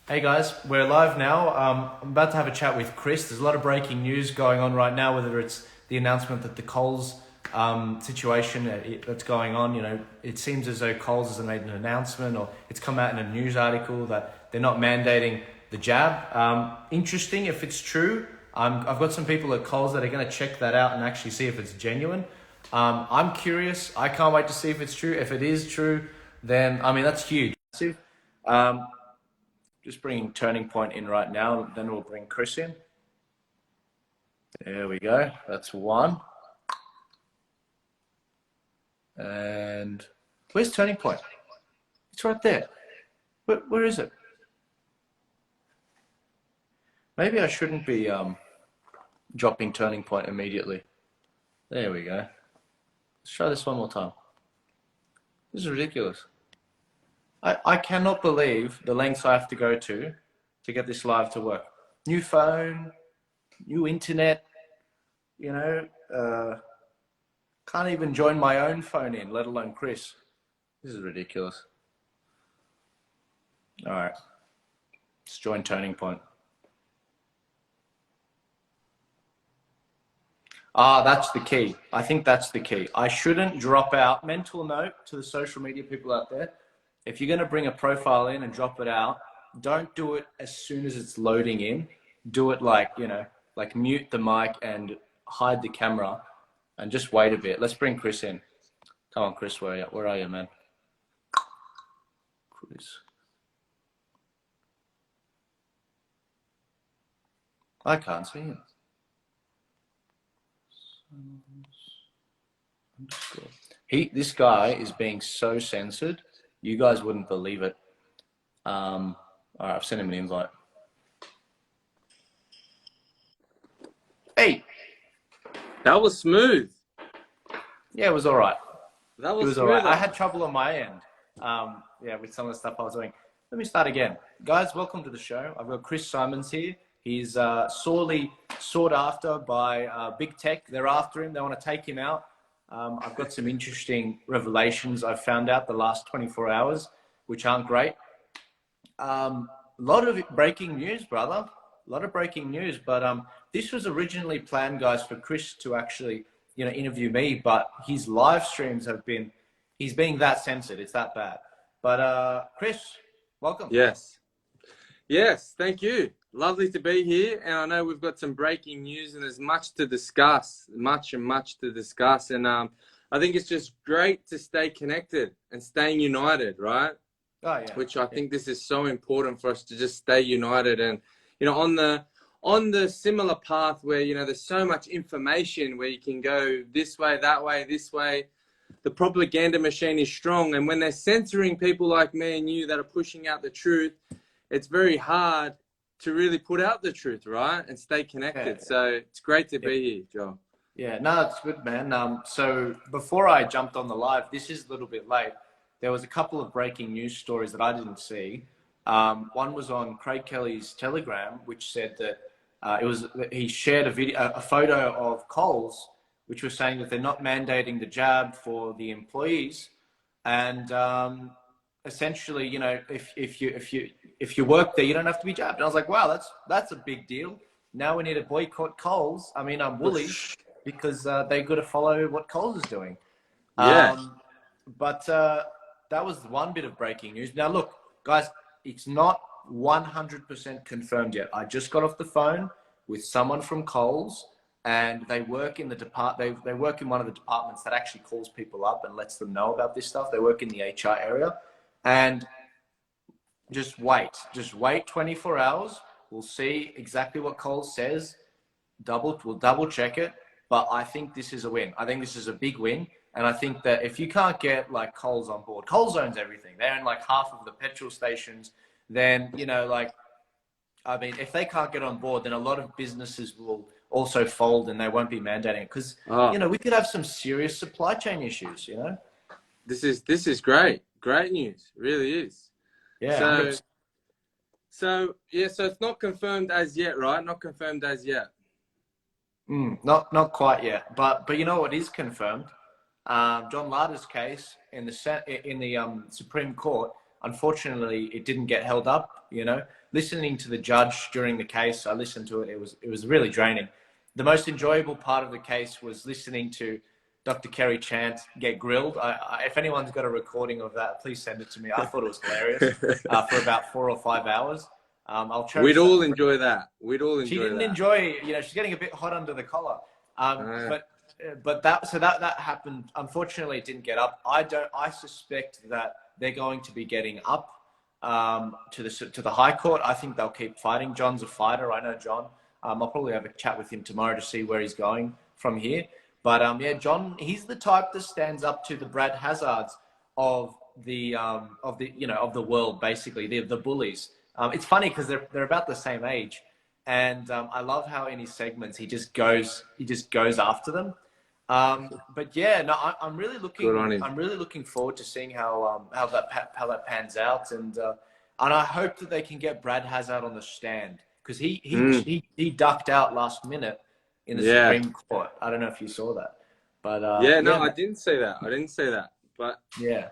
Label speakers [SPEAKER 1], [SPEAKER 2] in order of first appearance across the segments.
[SPEAKER 1] Hey guys, we're live now. I'm about to have a chat with Chris. There's a lot of breaking news going on right now, whether it's the announcement that the Coles situation that's going on. It seems as though Coles has made an announcement, or it's come out in a news article that they're not mandating the jab. Interesting if it's true. I've got some people at Coles that are going to check that out and actually see if it's genuine. I'm curious. I can't wait to see if it's true. If it is true, then I mean that's huge. Um, just bringing Turning Point in right now, then we'll bring Chris in. There we go. That's one. And where's Turning Point? It's right there. Where is it? Maybe I shouldn't be dropping Turning Point immediately. There we go. Let's try this one more time. This is ridiculous. I cannot believe the lengths I have to go to get this live to work. New phone, new internet, can't even join my own phone in, let alone Chris. This is ridiculous. All right, let's join Turning Point. That's the key. I think that's the key. I shouldn't drop out. Mental note to the social media people out there. If you're going to bring a profile in and drop it out, don't do it as soon as it's loading in. Do it like mute the mic and hide the camera and just wait a bit. Let's bring Chris in. Come on, Chris, where are you, man? Chris. I can't see him. This guy is being so censored. You guys wouldn't believe it. All right, I've sent him an invite. Hey.
[SPEAKER 2] That was smooth.
[SPEAKER 1] Yeah, it was all right.
[SPEAKER 2] That was
[SPEAKER 1] all
[SPEAKER 2] right.
[SPEAKER 1] I had trouble on my end. With some of the stuff I was doing. Let me start again. Guys, welcome to the show. I've got Chris Symons here. He's sorely sought after by big tech. They're after him. They want to take him out. I've got some interesting revelations I've found out the last 24 hours, which aren't great. A lot of breaking news, brother. A lot of breaking news. But this was originally planned, guys, for Chris to actually, interview me. But his live streams he's being that censored. It's that bad. But Chris, welcome.
[SPEAKER 2] Yes. Thank you. Lovely to be here. And I know we've got some breaking news and there's much to discuss, much to discuss. And I think it's just great to stay connected and staying united, right?
[SPEAKER 1] Oh, yeah.
[SPEAKER 2] Which I think this is so important for us to just stay united and, on the similar path where, there's so much information where you can go this way, that way, this way. The propaganda machine is strong. And when they're censoring people like me and you that are pushing out the truth, it's very hard to really put out the truth, right? And stay connected. Yeah. So it's great to be here, Joe.
[SPEAKER 1] Yeah, no, it's good, man. So before I jumped on the live, this is a little bit late. There was a couple of breaking news stories that I didn't see. One was on Craig Kelly's Telegram, which said that he shared a photo of Coles, which was saying that they're not mandating the jab for the employees, and essentially, if you work there, you don't have to be jabbed. And I was like, wow, that's a big deal. Now we need to boycott Coles. I mean, I'm Woolly because they got to follow what Coles is doing.
[SPEAKER 2] Yeah.
[SPEAKER 1] But that was one bit of breaking news. Now, look, guys, it's not 100% confirmed yet. I just got off the phone with someone from Coles, and they work in they work in one of the departments that actually calls people up and lets them know about this stuff. They work in the HR area, and just wait 24 hours. We'll see exactly what Coles says. We'll double check it. But I think this is a win. I think this is a big win. And I think that if you can't get like Coles on board, Coles owns everything. They own like half of the petrol stations. Then, if they can't get on board, then a lot of businesses will also fold and they won't be mandating it. Because, we could have some serious supply chain issues,
[SPEAKER 2] This is great. Great news. It really is.
[SPEAKER 1] Yeah.
[SPEAKER 2] So it's not confirmed as yet, right? Not confirmed as yet.
[SPEAKER 1] Not quite yet. But you know what is confirmed? John Larder's case in the Supreme Court unfortunately, it didn't get held up. You know, listening to the judge during the case, I listened to it. It was really draining. The most enjoyable part of the case was listening to Dr. Kerry Chant get grilled. If anyone's got a recording of that, please send it to me. I thought it was hilarious for about 4 or 5 hours. I'll cherish
[SPEAKER 2] We'd all
[SPEAKER 1] that.
[SPEAKER 2] enjoy that. We'd all enjoy that.
[SPEAKER 1] She didn't enjoy, you know, she's getting a bit hot under the collar. But that happened. Unfortunately, it didn't get up. I suspect that they're going to be getting up to the High Court. I think they'll keep fighting. John's a fighter. I know John. I'll probably have a chat with him tomorrow to see where he's going from here. But yeah, John, he's the type that stands up to the Brad Hazards of the world, basically the bullies. It's funny because they're about the same age, and I love how in his segments he just goes after them. But yeah, no, I'm really looking forward to seeing how that pans out, and I hope that they can get Brad Hazard on the stand, because he ducked out last minute in the Supreme Court. I don't know if you saw that, but
[SPEAKER 2] I didn't say that. But
[SPEAKER 1] yeah.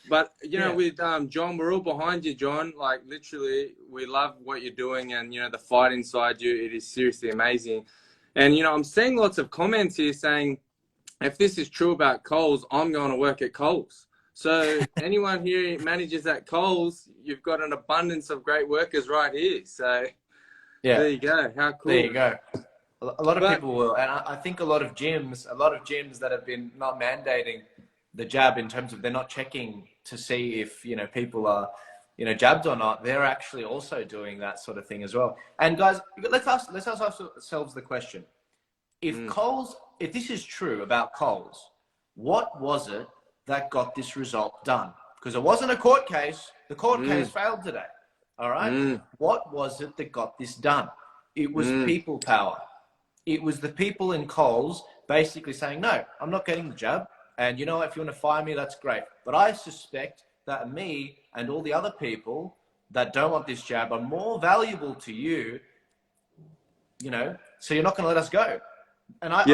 [SPEAKER 2] But, you know, with John, we're all behind you, John. Like, literally, we love what you're doing, and, you know, the fight inside you, it is seriously amazing. And, you know, I'm seeing lots of comments here saying, if this is true about Coles, I'm going to work at Coles. So anyone here manages at Coles, you've got an abundance of great workers right here. So there you go. How cool.
[SPEAKER 1] There you go. A lot of people will. And I think a lot of gyms that have been not mandating the jab, in terms of they're not checking to see if, you know, people are, you know, jabbed or not, they're actually also doing that sort of thing as well. And guys, let's ask ourselves the question: if if this is true about Coles, what was it that got this result done? Because it wasn't a court case. The court case failed today. All right. What was it that got this done? It was people power. It was the people in Coles basically saying, no, I'm not getting the jab. And, you know, if you want to fire me, that's great. But I suspect that me and all the other people that don't want this jab are more valuable to you, you know, so you're not going to let us go. And I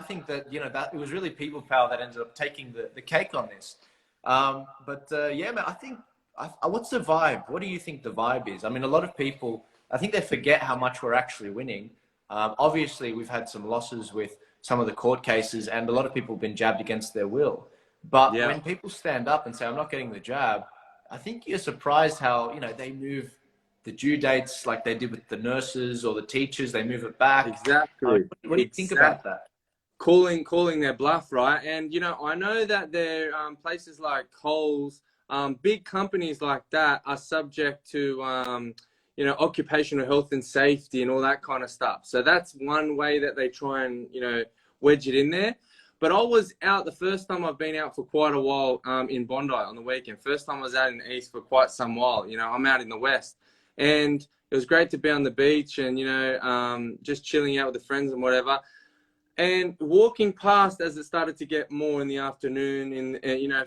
[SPEAKER 1] think that, you know, that it was really people power that ended up taking the cake on this. Yeah, man, I think, what's the vibe? What do you think the vibe is? I mean, a lot of people, I think they forget how much we're actually winning. Obviously, we've had some losses with some of the court cases, and a lot of people have been jabbed against their will. But when people stand up and say, I'm not getting the jab, I think you're surprised how, you know, they move the due dates like they did with the nurses or the teachers. They move it back.
[SPEAKER 2] Exactly.
[SPEAKER 1] What do you think about that?
[SPEAKER 2] Calling their bluff, right? And, you know, I know that there places like Coles, big companies like that are subject to, you know, occupational health and safety and all that kind of stuff. So that's one way that they try and, you know, wedge it in there. But I was out the first time I've been out for quite a while in Bondi on the weekend. First time I was out in the East for quite some while. You know, I'm out in the West. And it was great to be on the beach and, you know, just chilling out with the friends and whatever. And walking past as it started to get more in the afternoon, you know,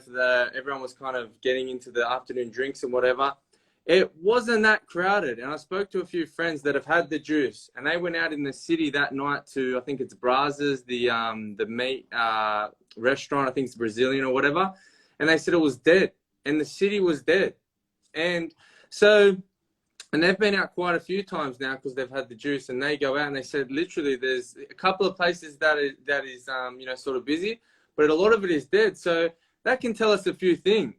[SPEAKER 2] everyone was kind of getting into the afternoon drinks and whatever. It wasn't that crowded. And I spoke to a few friends that have had the juice, and they went out in the city that night to, I think it's Brazos, the meat restaurant, I think it's Brazilian or whatever. And they said it was dead, and the city was dead. And so, and they've been out quite a few times now because they've had the juice, and they go out and they said, literally, there's a couple of places that is you know, sort of busy, but a lot of it is dead. So that can tell us a few things,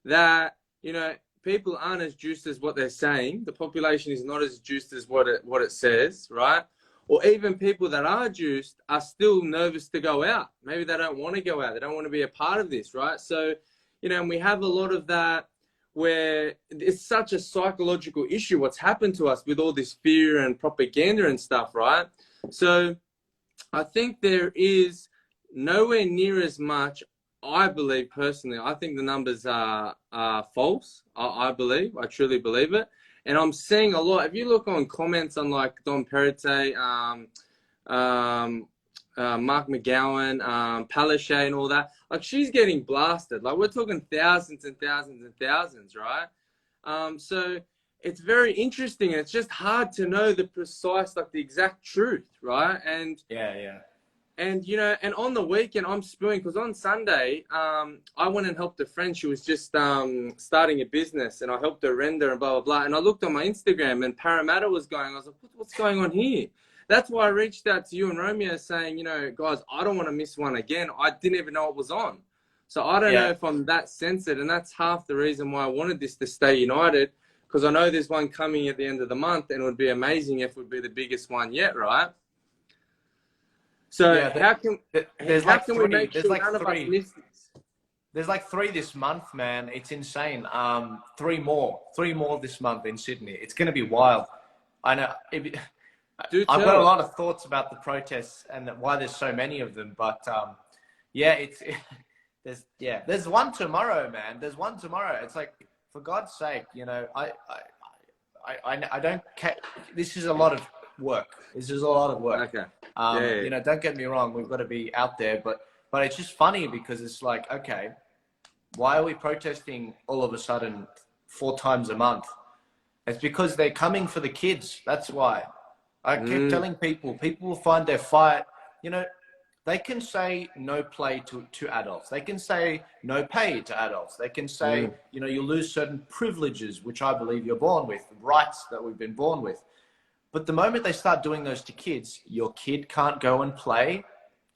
[SPEAKER 2] that, you know, people aren't as juiced as what they're saying. The population is not as juiced as what it says, right? Or even people that are juiced are still nervous to go out. Maybe they don't want to go out. They don't want to be a part of this, right? So, you know, and we have a lot of that where it's such a psychological issue what's happened to us with all this fear and propaganda and stuff, right? So I think there is nowhere near as much. I believe personally, I think the numbers are false. I truly believe it. And I'm seeing a lot. If you look on comments on like Don Perrottet, Mark McGowan, Palaszczuk and all that, like she's getting blasted. Like we're talking thousands and thousands and thousands, right? So it's very interesting. And it's just hard to know the precise, like the exact truth, right? And
[SPEAKER 1] yeah.
[SPEAKER 2] And, you know, and on the weekend, I'm spewing because on Sunday, I went and helped a friend. She was just starting a business, and I helped her render and blah, blah, blah. And I looked on my Instagram, and Parramatta was going. I was like, what's going on here? That's why I reached out to you and Romeo saying, you know, guys, I don't want to miss one again. I didn't even know it was on. So I don't know if I'm that censored. And that's half the reason why I wanted this to stay united, because I know there's one coming at the end of the month, and it would be amazing if it would be the biggest one yet, right? So how can we make sure none of us miss this?
[SPEAKER 1] There's like 3 this month, man. It's insane. 3 more this month in Sydney. It's going to be wild. I know. I've got a lot of thoughts about the protests and why there's so many of them. But there's one tomorrow, man. There's one tomorrow. It's like, for God's sake, you know, I don't care. This is a lot of work. This is a lot of work.
[SPEAKER 2] Okay.
[SPEAKER 1] You know, don't get me wrong. We've got to be out there, but it's just funny because it's like, okay, why are we protesting all of a sudden 4 times a month? It's because they're coming for the kids. That's why. I keep telling people will find their fight. You know, they can say no play to adults. They can say no pay to adults. They can say, you know, you lose certain privileges, which I believe you're born with, rights that we've been born with. But the moment they start doing those to kids, your kid can't go and play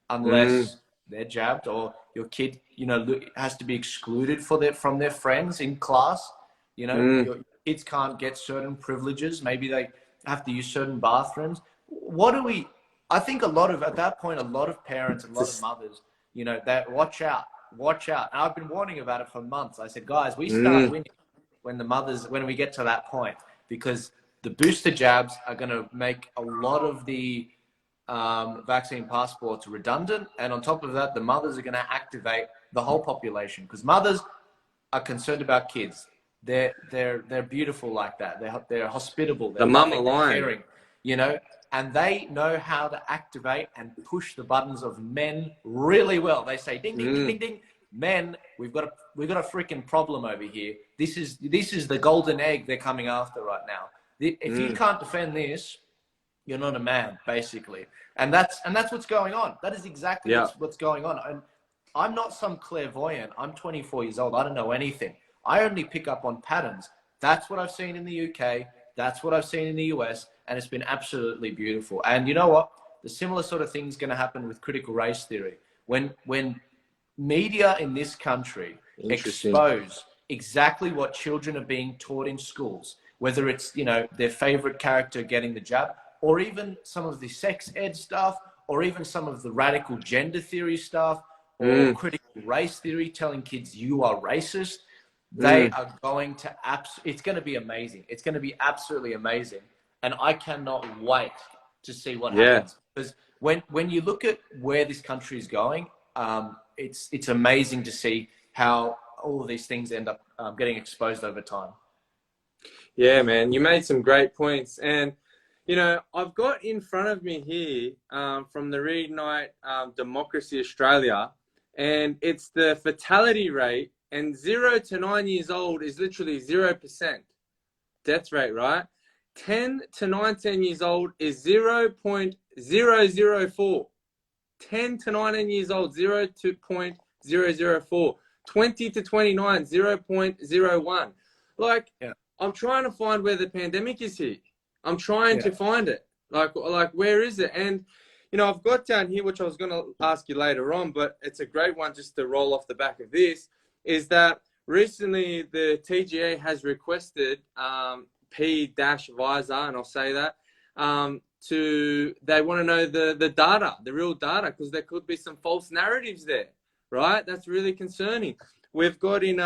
[SPEAKER 1] unless they're jabbed, or your kid, you know, has to be excluded from their friends in class. You know, your kids can't get certain privileges. Maybe they have to use certain bathrooms. I think at that point, a lot of parents, a lot of mothers, you know, that watch out. And I've been warning about it for months. I said, guys, we start winning when we get to that point, because the booster jabs are going to make a lot of the vaccine passports redundant. And on top of that, the mothers are going to activate the whole population, because mothers are concerned about kids. They're beautiful like that. They're hospitable. They're
[SPEAKER 2] the mama
[SPEAKER 1] loving, caring, you know, and they know how to activate and push the buttons of men really well. They say, ding, ding, ding, ding, ding. Men, we've got a freaking problem over here. This is the golden egg they're coming after right now. If you can't defend this, you're not a man, basically. And that's what's going on. That is exactly what's going on. And I'm not some clairvoyant. I'm 24 years old. I don't know anything. I only pick up on patterns. That's what I've seen in the UK. That's what I've seen in the US. And it's been absolutely beautiful. And you know what? The similar sort of thing is going to happen with critical race theory. When media in this country expose exactly what children are being taught in schools, whether it's, you know, their favorite character getting the jab, or even some of the sex ed stuff, or even some of the radical gender theory stuff, or critical race theory, telling kids you are racist, they are going to it's going to be amazing. It's going to be absolutely amazing. And I cannot wait to see what happens. Because when you look at where this country is going, it's amazing to see how all of these things end up getting exposed over time.
[SPEAKER 2] Yeah, man, you made some great points. And, you know, I've got in front of me here from the Reignite Democracy Australia, and it's the fatality rate, and 0 to 9 years old is literally 0% death rate, right? 10 to 19 years old is 0.004. 10 to 19 years old, 0.004. 20 to 29, 0.01. Like, I'm trying to find where the pandemic is here. I'm trying to find it. Like, where is it? And, you know, I've got down here, which I was going to ask you later on, but it's a great one just to roll off the back of this, is that recently the TGA has requested P-Visa, and I'll say that, they want to know the data, the real data, because there could be some false narratives there, right? That's really concerning. We've got in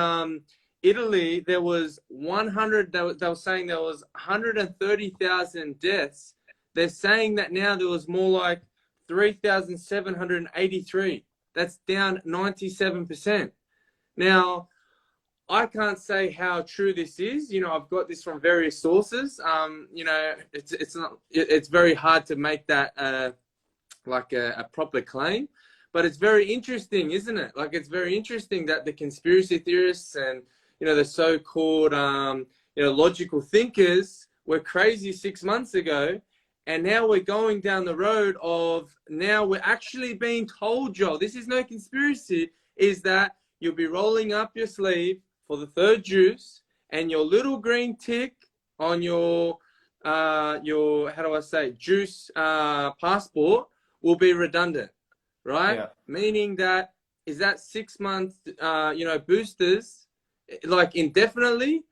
[SPEAKER 2] Italy, there was 100, they were saying there was 130,000 deaths. They're saying that now there was more like 3,783. That's down 97%. Now, I can't say how true this is. You know, I've got this from various sources. You know, it's very hard to make that like a proper claim, but it's very interesting, isn't it? Like, it's very interesting that the conspiracy theorists and, you know, the so-called, you know, logical thinkers were crazy 6 months ago, And now we're going down the road of, now we're actually being told, Joel, this is no conspiracy, is that you'll be rolling up your sleeve for the third juice, and your little green tick on your how do I say, juice passport will be redundant, right?
[SPEAKER 1] Yeah.
[SPEAKER 2] Meaning that, is that 6 months, boosters, like indefinitely?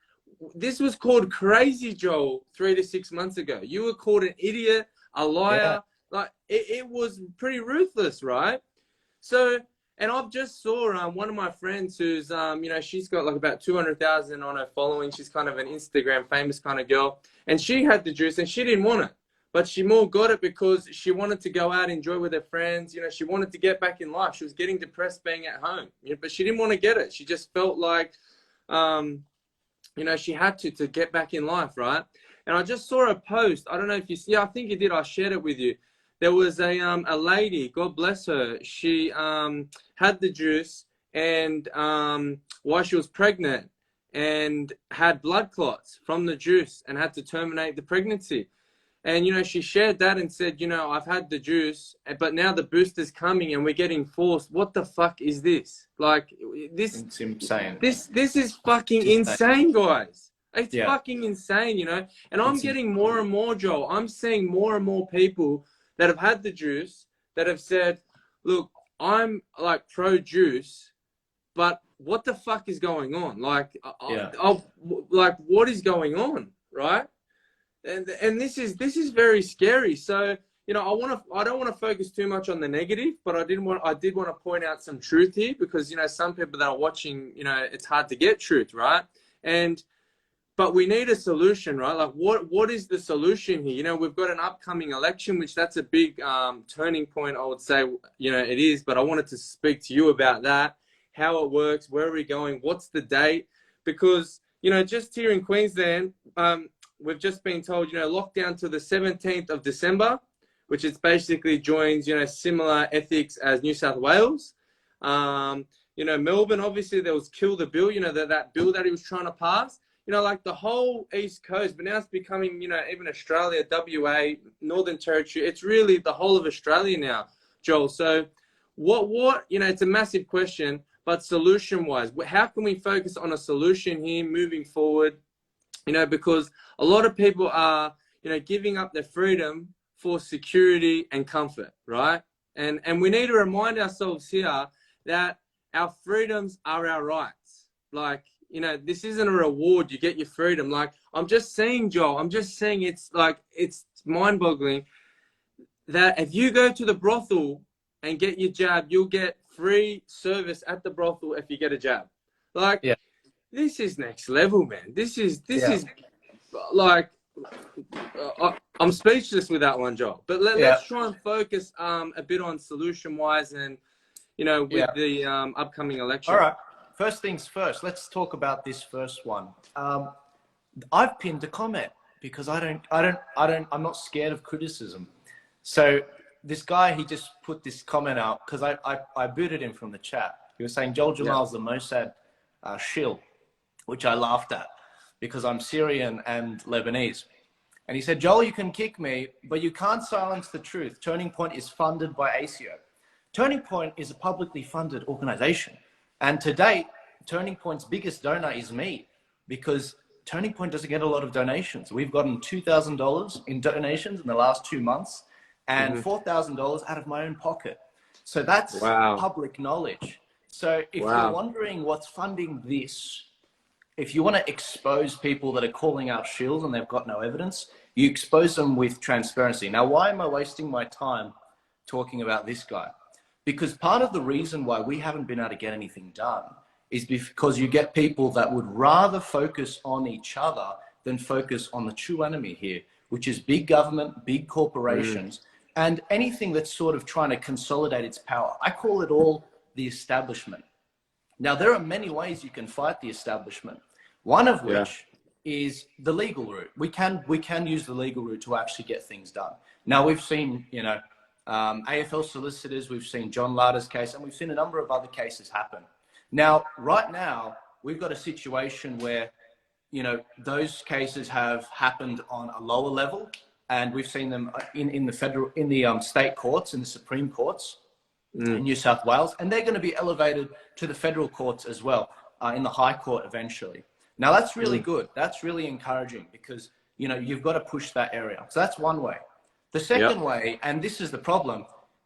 [SPEAKER 2] This was called crazy, Joel, 3 to 6 months ago. You were called an idiot, a liar.
[SPEAKER 1] Yeah.
[SPEAKER 2] Like it was pretty ruthless, right? So, and I've just saw one of my friends who's she's got like about 200,000 on her following. She's kind of an Instagram famous kind of girl, and she had the juice and she didn't want it, but she more got it because she wanted to go out, enjoy with her friends. She wanted to get back in life. She was getting depressed being at home, but she didn't want to get it. She just felt like, she had to get back in life, right? And I just saw a post. I don't know if you see. I think you did. I shared it with you. There was a lady, God bless her. She had the juice, and while she was pregnant, and had blood clots from the juice, and had to terminate the pregnancy. And she shared that and said, I've had the juice, but now the booster's coming, and we're getting forced. What the fuck is this? Like this?
[SPEAKER 1] It's insane.
[SPEAKER 2] This is fucking insane, guys. It's fucking insane, And I'm getting more and more, Joel. I'm seeing more and more people that have had the juice that have said, look, I'm like pro juice, but what the fuck is going on? Like, like what is going on, right? And this is very scary. So, I don't want to focus too much on the negative, but I did want to point out some truth here, because, some people that are watching, it's hard to get truth, right? But we need a solution, right? Like what is the solution here? We've got an upcoming election, which that's a big turning point, I would say, it is, but I wanted to speak to you about that, how it works, where are we going, what's the date? Because, just here in Queensland, we've just been told, lockdown to the 17th of December, which is basically joins, similar ethics as New South Wales. Melbourne, obviously there was Kill the Bill, that bill that he was trying to pass. Like the whole East Coast, but now it's becoming, even Australia, WA, Northern Territory. It's really the whole of Australia now, Joel. So what, it's a massive question, but solution-wise, how can we focus on a solution here moving forward? Because a lot of people are, giving up their freedom for security and comfort, right? And we need to remind ourselves here that our freedoms are our rights. Like, this isn't a reward. You get your freedom. Like, I'm just saying, Joel, it's like, it's mind-boggling that if you go to the brothel and get your jab, you'll get free service at the brothel if you get a jab. Like, this is next level, man. This is like, I'm speechless with that one, Joel. But let's try and focus a bit on solution-wise and, with the upcoming election.
[SPEAKER 1] All right. First things first, let's talk about this first one. I've pinned a comment because I'm not scared of criticism. So this guy, he just put this comment out because I booted him from the chat. He was saying Joel Jammal's the Mossad shill, which I laughed at because I'm Syrian and Lebanese. And he said, Joel, you can kick me, but you can't silence the truth. Turning Point is funded by ASIO. Turning Point is a publicly funded organization. And to date, Turning Point's biggest donor is me, because Turning Point doesn't get a lot of donations. We've gotten $2,000 in donations in the last 2 months and $4,000 out of my own pocket. So that's public knowledge. So if you're wondering what's funding this, if you want to expose people that are calling out shills and they've got no evidence, you expose them with transparency. Now, why am I wasting my time talking about this guy? Because part of the reason why we haven't been able to get anything done is because you get people that would rather focus on each other than focus on the true enemy here, which is big government, big corporations, and anything that's sort of trying to consolidate its power. I call it all the establishment. Now, there are many ways you can fight the establishment, one of which is the legal route. We can use the legal route to actually get things done. Now, we've seen, AFL solicitors, we've seen John Larder's case, and we've seen a number of other cases happen. Now, right now, we've got a situation where, those cases have happened on a lower level and we've seen them in the state courts, in the Supreme Courts in New South Wales, and they're going to be elevated to the federal courts as well, in the High Court eventually. Now that's really good. That's really encouraging because, you know, you've got to push that area. So that's one way. The second way, and this is the problem,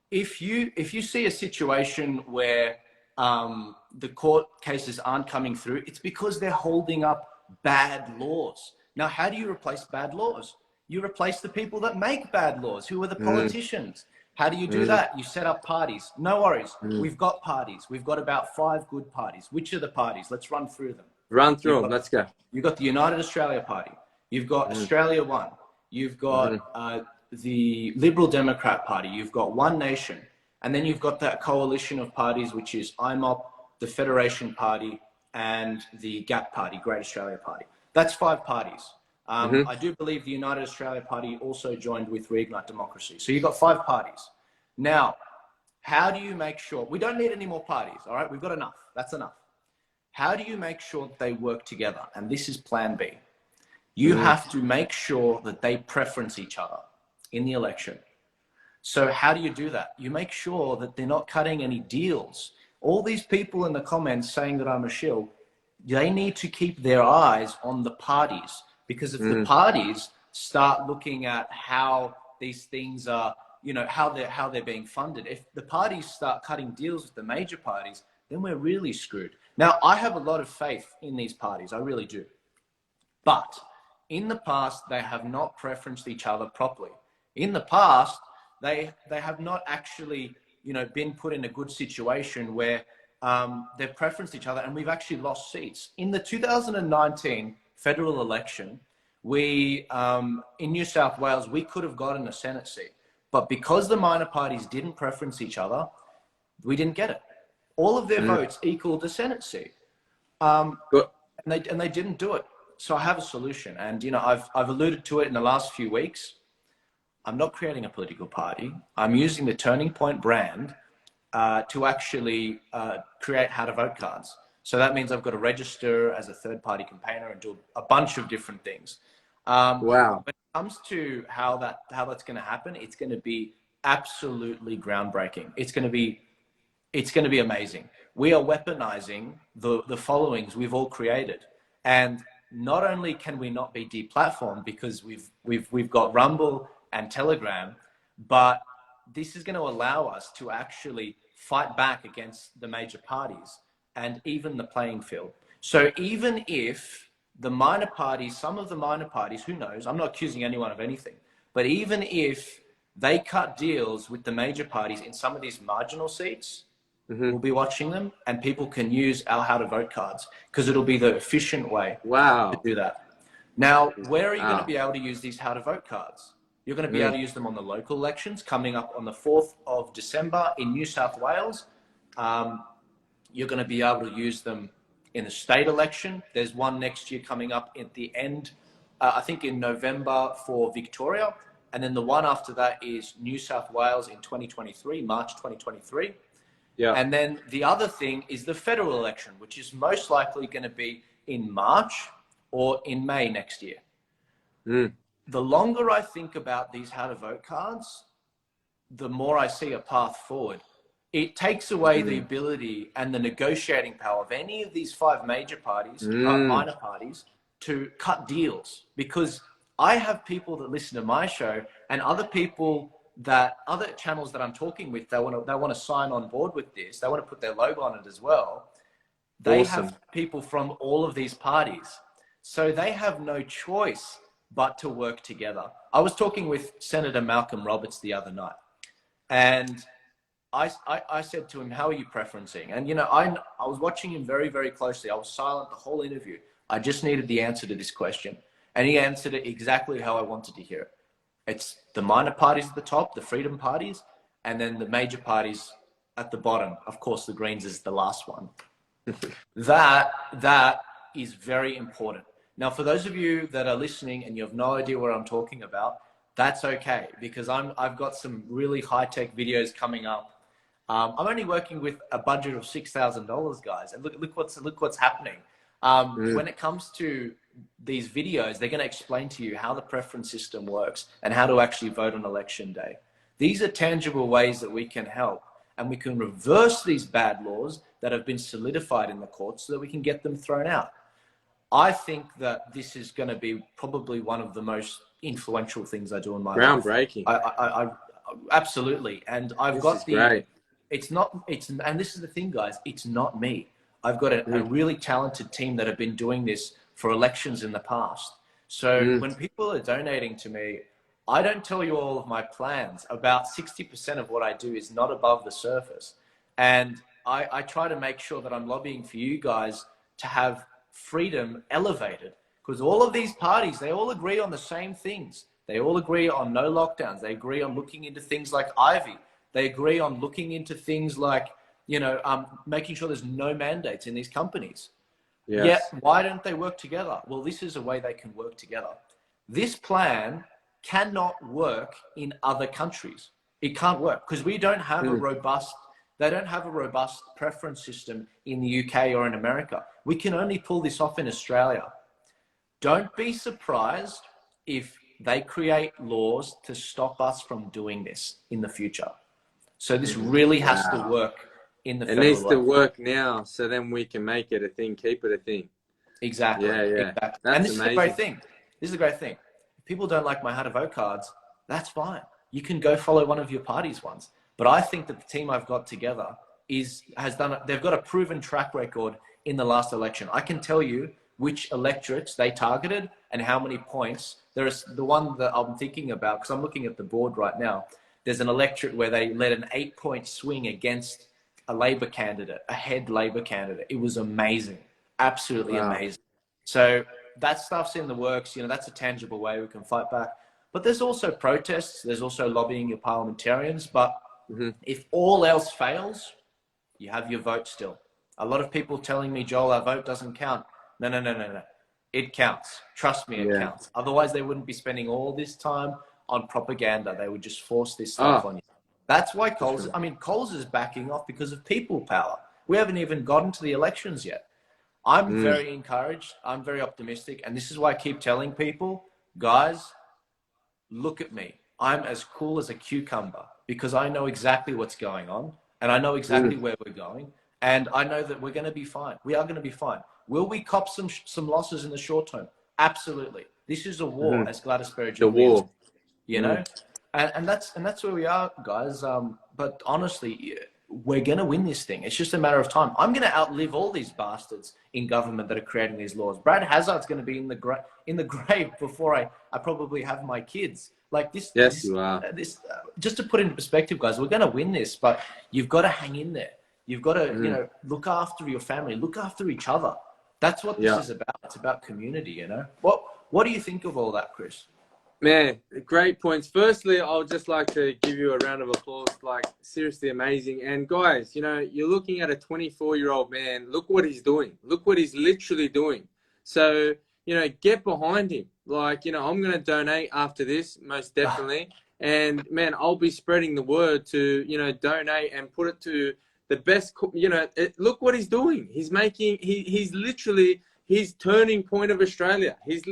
[SPEAKER 1] if you see a situation where the court cases aren't coming through, it's because they're holding up bad laws. Now, how do you replace bad laws? You replace the people that make bad laws, who are the politicians. How do you do that? You set up parties. No worries. We've got parties. We've got about 5 good parties. Which are the parties? Let's run through them.
[SPEAKER 2] Run through them. Let's go.
[SPEAKER 1] You've got the United Australia Party. You've got Australia One. You've got the Liberal Democrat Party. You've got One Nation. And then you've got that coalition of parties, which is IMOP, the Federation Party, and the GAP Party, Great Australia Party. That's 5 parties. I do believe the United Australia Party also joined with Reignite Democracy. So you've got 5 parties. Now, how do you make sure? We don't need any more parties, all right? We've got enough. That's enough. How do you make sure that they work together? And this is plan B. You have to make sure that they preference each other in the election. So how do you do that? You make sure that they're not cutting any deals. All these people in the comments saying that I'm a shill, they need to keep their eyes on the parties, because if the parties start looking at how these things are, you know, how they're being funded, if the parties start cutting deals with the major parties, then we're really screwed. Now, I have a lot of faith in these parties. I really do. But in the past, they have not preferenced each other properly. In the past, they have not actually, you know, been put in a good situation where they've preferenced each other, and we've actually lost seats. In the 2019 federal election, we, in New South Wales, we could have gotten a Senate seat. But because the minor parties didn't preference each other, we didn't get it. All of their votes equaled the Senate seat. And they didn't do it. So I have a solution. And, you know, I've alluded to it in the last few weeks. I'm not creating a political party. I'm using the Turning Point brand to actually create how to vote cards. So that means I've got to register as a third-party campaigner and do a bunch of different things.
[SPEAKER 2] Wow.
[SPEAKER 1] When it comes to how that's going to happen, it's going to be absolutely groundbreaking. It's going to be amazing. We are weaponizing the followings we've all created. And not only can we not be deplatformed because we've got Rumble and Telegram, but this is going to allow us to actually fight back against the major parties and even the playing field. So even if the minor parties, some of the minor parties, who knows, I'm not accusing anyone of anything, but even if they cut deals with the major parties in some of these marginal seats, we'll be watching them, and people can use our how to vote cards because it'll be the efficient way to do that. Now, where are you going to be able to use these how to vote cards? You're going to be able to use them on the local elections coming up on the 4th of December in New South Wales. You're going to be able to use them in the state election. There's one next year coming up at the end, I think in November for Victoria. And then the one after that is New South Wales in 2023, March 2023. Yeah. And then the other thing is the federal election, which is most likely going to be in March or in May next year. The longer I think about these how to vote cards, the more I see a path forward. It takes away the ability and the negotiating power of any of these 5 major parties, minor parties, to cut deals. Because I have people that listen to my show and other channels that I'm talking with, they want to sign on board with this. They want to put their logo on it as well. They have people from all of these parties. So they have no choice but to work together. I was talking with Senator Malcolm Roberts the other night, and I said to him, how are you preferencing? And, you know, I was watching him very, very closely. I was silent the whole interview. I just needed the answer to this question. And he answered it exactly how I wanted to hear it. It's the minor parties at the top, the freedom parties, and then the major parties at the bottom. Of course, the Greens is the last one. That is very important. Now, for those of you that are listening and you have no idea what I'm talking about, that's okay, because I've got some really high-tech videos coming up. I'm only working with a budget of $6,000, guys, and look what's happening. When it comes to these videos, they're going to explain to you how the preference system works and how to actually vote on election day. These are tangible ways that we can help, and we can reverse these bad laws that have been solidified in the courts so that we can get them thrown out. I think that this is going to be probably one of the most influential things I do in my life.
[SPEAKER 2] Groundbreaking.
[SPEAKER 1] I absolutely. And I've got the, great. And this is the thing, guys, it's not me. I've got a really talented team that have been doing this for elections in the past. So when people are donating to me, I don't tell you all of my plans. About 60% of what I do is not above the surface. And I try to make sure that I'm lobbying for you guys to have freedom elevated, because all of these parties, they all agree on the same things. They all agree on no lockdowns. They agree on looking into things like Ivy. They agree on looking into things like, you know, making sure there's no mandates in these companies. Yes. Yet, why don't they work together? Well, this is a way they can work together. This plan cannot work in other countries. It can't work because we don't have a robust, they don't have a robust preference system in the UK or in America. We can only pull this off in Australia. Don't be surprised if they create laws to stop us from doing this in the future. So this really has to work in the federal level. It needs to
[SPEAKER 2] work now, so then we can make it a thing, keep it a thing.
[SPEAKER 1] Exactly. Yeah. Exactly. And this is the great thing. This is the great thing. If people don't like my how to vote cards, that's fine. You can go follow one of your party's ones. But I think that the team I've got together they've got a proven track record in the last election. I can tell you which electorates they targeted and how many points. There's the one that I'm thinking about, because I'm looking at the board right now. There's an electorate where they led an 8-point swing against a Labor candidate, a head Labor candidate. It was amazing. Absolutely amazing. So that stuff's in the works. You know, that's a tangible way we can fight back. But there's also protests. There's also lobbying your parliamentarians. But if all else fails, you have your vote still. A lot of people telling me, Joel, our vote doesn't count. No. It counts. Trust me, it counts. Otherwise, they wouldn't be spending all this time on propaganda. They would just force this stuff on you. That's why Coles is backing off because of people power. We haven't even gotten to the elections yet. I'm very encouraged. I'm very optimistic. And this is why I keep telling people, guys, look at me. I'm as cool as a cucumber because I know exactly what's going on and I know exactly where we're going. And I know that we're going to be fine. We are going to be fine. Will we cop some losses in the short term? Absolutely. This is a war, as Gladys Berejiklian. The war. You know? And that's where we are, guys. But honestly, we're going to win this thing. It's just a matter of time. I'm going to outlive all these bastards in government that are creating these laws. Brad Hazard's going to be in the grave before I probably have my kids. Like this. Yes, you are. Just to put into perspective, guys, we're going to win this, but you've got to hang in there. You've got to, you know, look after your family, look after each other. That's what this is about. It's about community, you know. What do you think of all that, Chris?
[SPEAKER 2] Man, great points. Firstly, I would just like to give you a round of applause. Like, seriously amazing. And guys, you know, you're looking at a 24-year-old man. Look what he's doing. Look what he's literally doing. So, you know, get behind him. Like, you know, I'm going to donate after this, most definitely. And, man, I'll be spreading the word to, you know, donate and put it to the best, you know, look what he's doing. He's making, he's literally, he's turning point of Australia. He's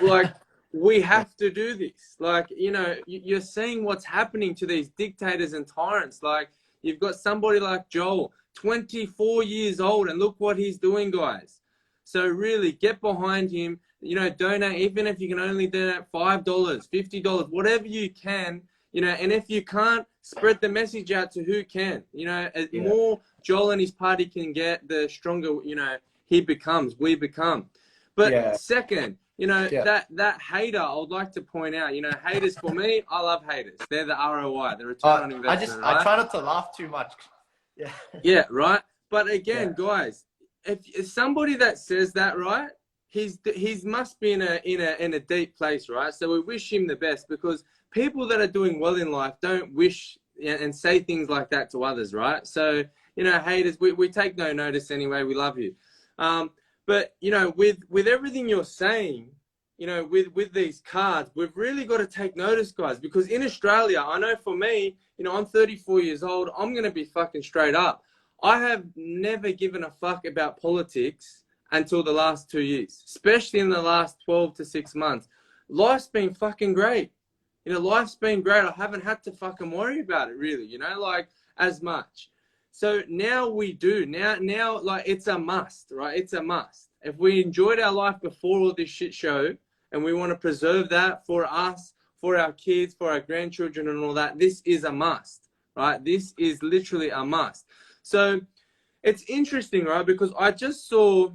[SPEAKER 2] like, we have to do this. Like, you know, you're seeing what's happening to these dictators and tyrants. Like, you've got somebody like Joel, 24 years old, and look what he's doing, guys. So really get behind him, you know, donate, even if you can only donate $5, $50, whatever you can, you know, and if you can't, spread the message out to who can. You know, as more Joel and his party can get, the stronger, you know, we become. But second, you know, that hater, I would like to point out, you know, haters for me, I love haters. They're the ROI, the return on investment.
[SPEAKER 1] I try not to laugh too much. Yeah.
[SPEAKER 2] Yeah, right. But again, guys, if somebody that says that, right, he's must be in a deep place, right? So we wish him the best, because people that are doing well in life don't wish and say things like that to others, right? So, you know, haters, we take no notice anyway. We love you. But, you know, with everything you're saying, you know, with these cards, we've really got to take notice, guys, because in Australia, I know for me, you know, I'm 34 years old. I'm going to be fucking straight up. I have never given a fuck about politics until the last 2 years, especially in the last 12 to 6 months. Life's been fucking great. You know, life's been great. I haven't had to fucking worry about it really, you know, like as much. So now we do. Now, like it's a must, right? It's a must. If we enjoyed our life before all this shit show and we want to preserve that for us, for our kids, for our grandchildren and all that, this is a must, right? This is literally a must. So it's interesting, right? Because I just saw,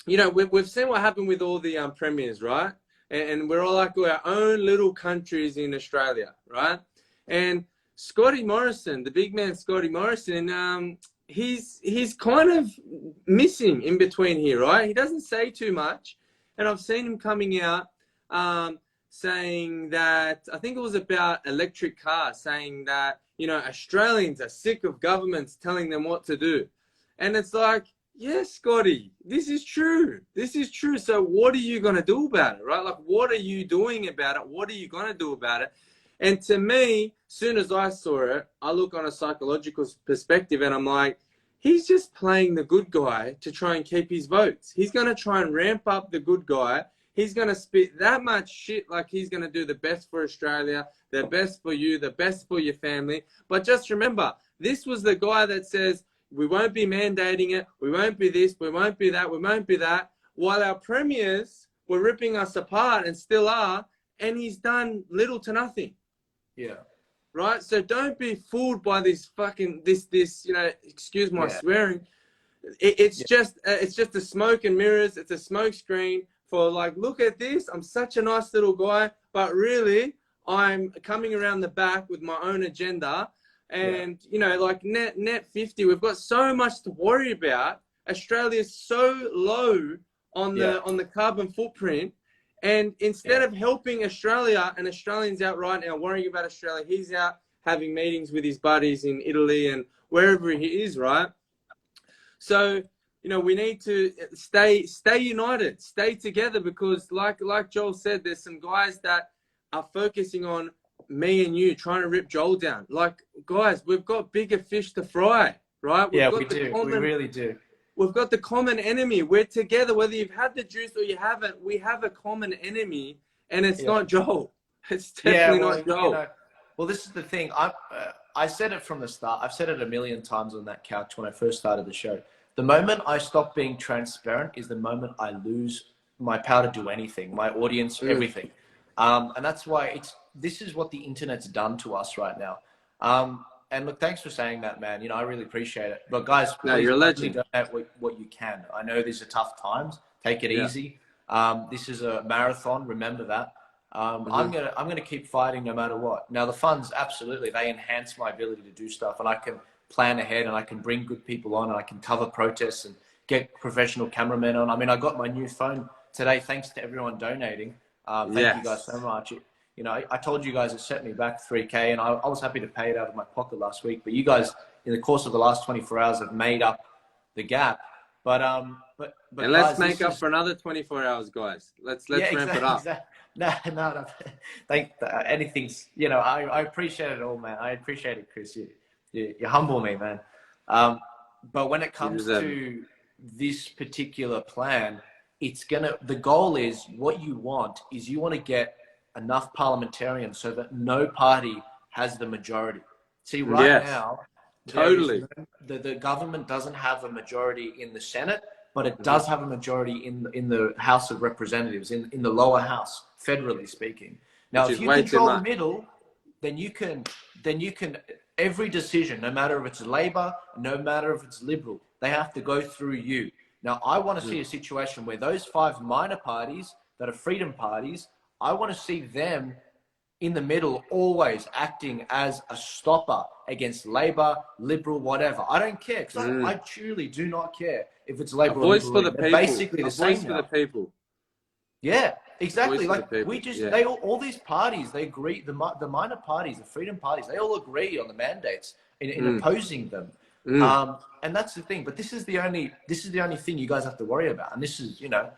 [SPEAKER 2] you know, we've seen what happened with all the premiers, right? And we're all like our own little countries in Australia, right? And Scotty Morrison, the big man Scotty Morrison, he's kind of missing in between here, right? He doesn't say too much. And I've seen him coming out saying that, I think it was about electric cars, saying that, you know, Australians are sick of governments telling them what to do. And it's like, yes, Scotty, this is true. This is true. So what are you going to do about it, right? Like, what are you doing about it? What are you going to do about it? And to me, soon as I saw it, I look on a psychological perspective and I'm like, he's just playing the good guy to try and keep his votes. He's going to try and ramp up the good guy. He's going to spit that much shit like he's going to do the best for Australia, the best for you, the best for your family. But just remember, this was the guy that says, we won't be mandating it. We won't be this. We won't be that. We won't be that. While our premiers were ripping us apart and still are, and he's done little to nothing.
[SPEAKER 1] Yeah.
[SPEAKER 2] Right? So don't be fooled by this fucking, this, you know, excuse my swearing. It's just a smoke and mirrors. It's a smoke screen for like, look at this. I'm such a nice little guy, but really I'm coming around the back with my own agenda. And, you know, like net 50, we've got so much to worry about. Australia's so low on the carbon footprint. And instead of helping Australia and Australians out right now, worrying about Australia, he's out having meetings with his buddies in Italy and wherever he is, right? So, you know, we need to stay united, stay together, because like Joel said, there's some guys that are focusing on me and you, trying to rip Joel down. Like, guys, we've got bigger fish to fry, right?
[SPEAKER 1] We do. We really do.
[SPEAKER 2] We've got the common enemy. We're together, whether you've had the juice or you haven't. We have a common enemy, and it's not Joel. It's definitely not Joel.
[SPEAKER 1] You know, well, this is the thing. I said it from the start. I've said it a million times on that couch when I first started the show. The moment I stop being transparent is the moment I lose my power to do anything, my audience, everything. And that's why this is what the internet's done to us right now. And look, thanks for saying that, man. You know, I really appreciate it. But guys,
[SPEAKER 2] no, you're a legend.
[SPEAKER 1] Donate what you can. I know these are tough times. Take it easy. This is a marathon. Remember that. I'm gonna keep fighting no matter what. Now the funds, absolutely, they enhance my ability to do stuff, and I can plan ahead, and I can bring good people on, and I can cover protests and get professional cameramen on. I mean, I got my new phone today thanks to everyone donating. Thank you guys so much. You know, I told you guys it set me back $3K, and I was happy to pay it out of my pocket last week. But you guys, in the course of the last 24 hours, have made up the gap. But
[SPEAKER 2] and
[SPEAKER 1] guys,
[SPEAKER 2] let's make up for another 24 hours, guys. Let's ramp it up.
[SPEAKER 1] Exactly. No. Anything's, you know, I appreciate it all, man. I appreciate it, Chris. You humble me, man. But when it comes to this particular plan, the goal is, what you want is you want to get enough parliamentarians so that no party has the majority. See, now,
[SPEAKER 2] totally,
[SPEAKER 1] the government doesn't have a majority in the Senate, but it does have a majority in the House of Representatives, in the lower house, federally speaking. Now, if you control the middle, then you can every decision, no matter if it's Labor, no matter if it's Liberal, they have to go through you. Now, I want to see a situation where those 5 minor parties that are freedom parties, I want to see them in the middle, always acting as a stopper against Labor, Liberal, whatever. I don't care, because I truly do not care if it's Labor or Liberal.
[SPEAKER 2] Voice for the people.
[SPEAKER 1] Basically the same.
[SPEAKER 2] Voice for the people.
[SPEAKER 1] Yeah, exactly. Like, we just, all these parties, they agree, the minor parties, the freedom parties, they all agree on the mandates in opposing them. And that's the thing. But this is the only thing you guys have to worry about. And this is, you know,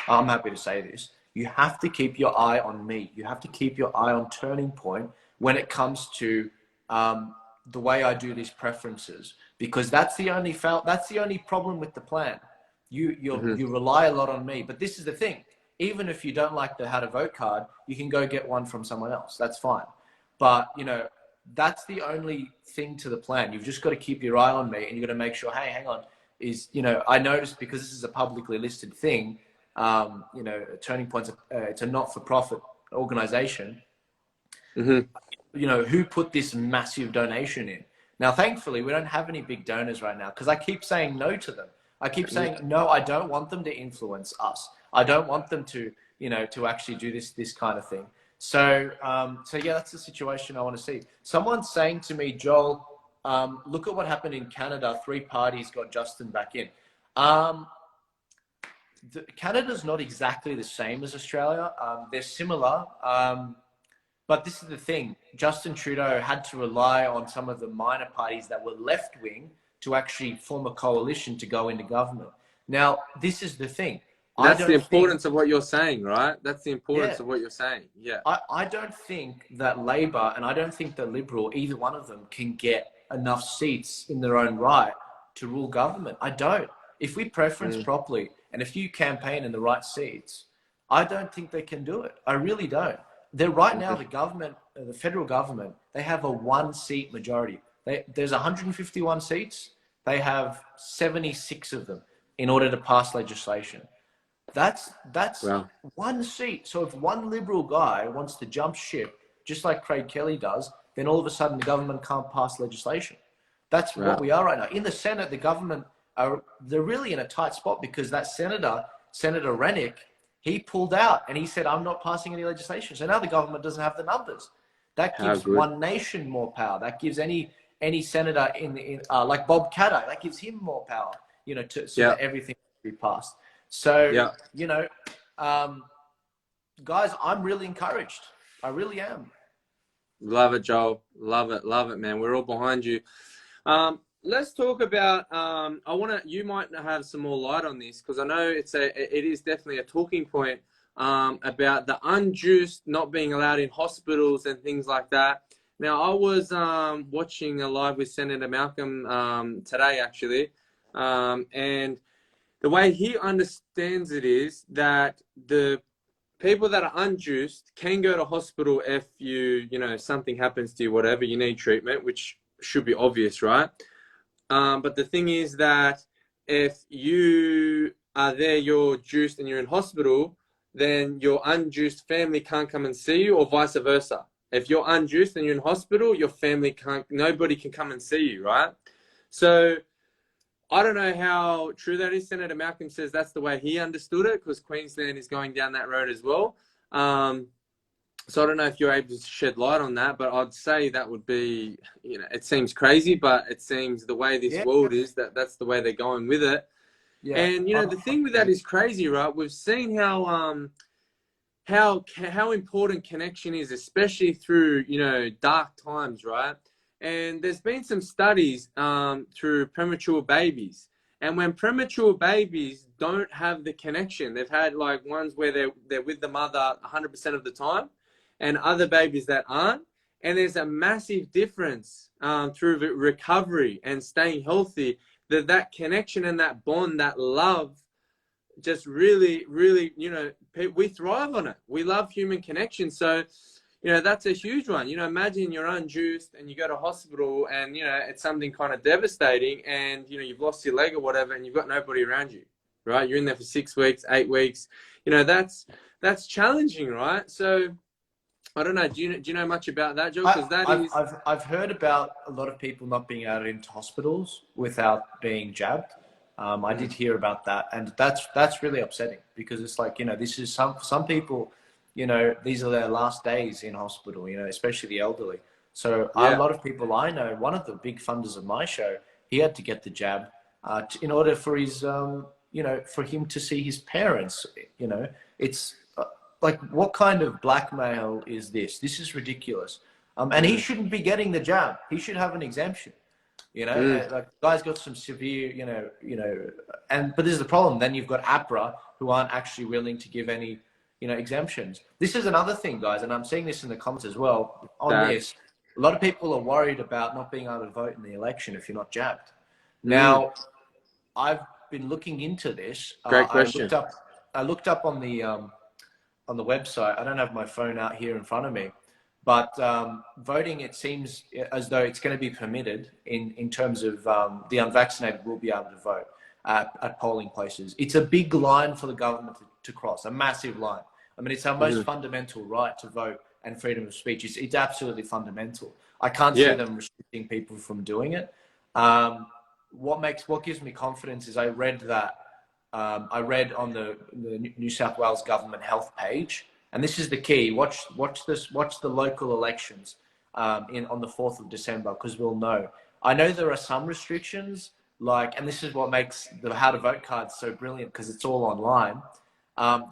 [SPEAKER 1] I'm happy to say this. You have to keep your eye on me. You have to keep your eye on Turning Point when it comes to the way I do these preferences, because that's the only problem with the plan. You rely a lot on me. But this is the thing. Even if you don't like the how to vote card, you can go get one from someone else. That's fine. But, you know, that's the only thing to the plan. You've just got to keep your eye on me, and you've got to make sure, hey, hang on, you know, I noticed because this is a publicly listed thing, you know, Turning Point's it's a not-for-profit organization. You know, who put this massive donation in? Now, thankfully, we don't have any big donors right now because I keep saying no to them. I keep saying, no, I don't want them to influence us. I don't want them to, you know, to actually do this kind of thing. So yeah, that's the situation I want to see. Someone's saying to me, Joel, look at what happened in Canada. 3 parties got Justin back in. Canada's not exactly the same as Australia. They're similar. But this is the thing. Justin Trudeau had to rely on some of the minor parties that were left-wing to actually form a coalition to go into government. Now, this is the thing.
[SPEAKER 2] That's the importance of what you're saying, right? That's the importance of what you're saying. Yeah.
[SPEAKER 1] I don't think that Labor and I don't think that Liberal, either one of them, can get enough seats in their own right to rule government. I don't. If we preference properly and if you campaign in the right seats, I don't think they can do it. I really don't. They're right now, the government, the federal government, they have a 1-seat majority. There's 151 seats. They have 76 of them in order to pass legislation. That's wow. 1 seat. So if one Liberal guy wants to jump ship, just like Craig Kelly does, then all of a sudden the government can't pass legislation. That's what we are right now. In the Senate, the government, they're really in a tight spot because that Senator Rennick, he pulled out and he said, I'm not passing any legislation. So now the government doesn't have the numbers. That gives One Nation more power. That gives any senator like Bob Catter, that gives him more power, you know, so that everything can be passed. So, you know, guys, I'm really encouraged. I really am.
[SPEAKER 2] Love it, Joel. Love it, man. We're all behind you. Let's talk about, you might have some more light on this because I know it is definitely a talking point about the unjuiced not being allowed in hospitals and things like that. Now, I was watching a live with Senator Malcolm today, actually, and the way he understands it is that the people that are unjuiced can go to hospital if you know, something happens to you, whatever, you need treatment, which should be obvious, right? But the thing is that if you are there, you're juiced and you're in hospital, then your unjuiced family can't come and see you, or vice versa. If you're unjuiced and you're in hospital, your family nobody can come and see you, right? So I don't know how true that is. Senator Malcolm says that's the way he understood it because Queensland is going down that road as well. So I don't know if you're able to shed light on that, but I'd say that would be, you know, it seems crazy, but it seems the way this world is, that's the way they're going with it. Yeah. And, you know, the thing with that is crazy, right? We've seen how important connection is, especially through, you know, dark times, right? And there's been some studies through premature babies. And when premature babies don't have the connection, they've had like ones where they're with the mother 100% of the time, and other babies that aren't. And there's a massive difference through recovery and staying healthy, that connection and that bond, that love, just really, really, you know, we thrive on it. We love human connection. So, you know, that's a huge one. You know, imagine you're unjuiced and you go to hospital and, you know, it's something kind of devastating and, you know, you've lost your leg or whatever and you've got nobody around you, right? You're in there for 6 weeks, 8 weeks. You know, that's challenging, right? So, I don't know. Do you know much about that, Joe? Because
[SPEAKER 1] I've heard about a lot of people not being able into hospitals without being jabbed. I did hear about that, and that's really upsetting because it's like, you know, this is some people, you know, these are their last days in hospital, you know, especially the elderly. So a lot of people I know, one of the big funders of my show, he had to get the jab in order for his, you know, for him to see his parents. You know, it's like, what kind of blackmail is this? This is ridiculous. And he shouldn't be getting the jab. He should have an exemption. You know, like, guy's got some severe, but this is the problem. Then you've got APRA who aren't actually willing to give any, you know, exemptions. This is another thing, guys, and I'm seeing this in the comments as well on this. A lot of people are worried about not being able to vote in the election if you're not jabbed. Now, I've been looking into this.
[SPEAKER 2] Great question.
[SPEAKER 1] I looked up on the website. I don't have my phone out here in front of me, but voting, it seems as though it's going to be permitted in terms of the unvaccinated will be able to vote at polling places. It's a big line for the government to cross, a massive line. I mean, it's our most fundamental right to vote and freedom of speech. It's absolutely fundamental. I can't see them restricting people from doing it. What gives me confidence is I read on the New South Wales government health page, and this is the key. Watch the local elections on the 4th of December, because we'll know. I know there are some restrictions, and this is what makes the how to vote cards so brilliant, because it's all online.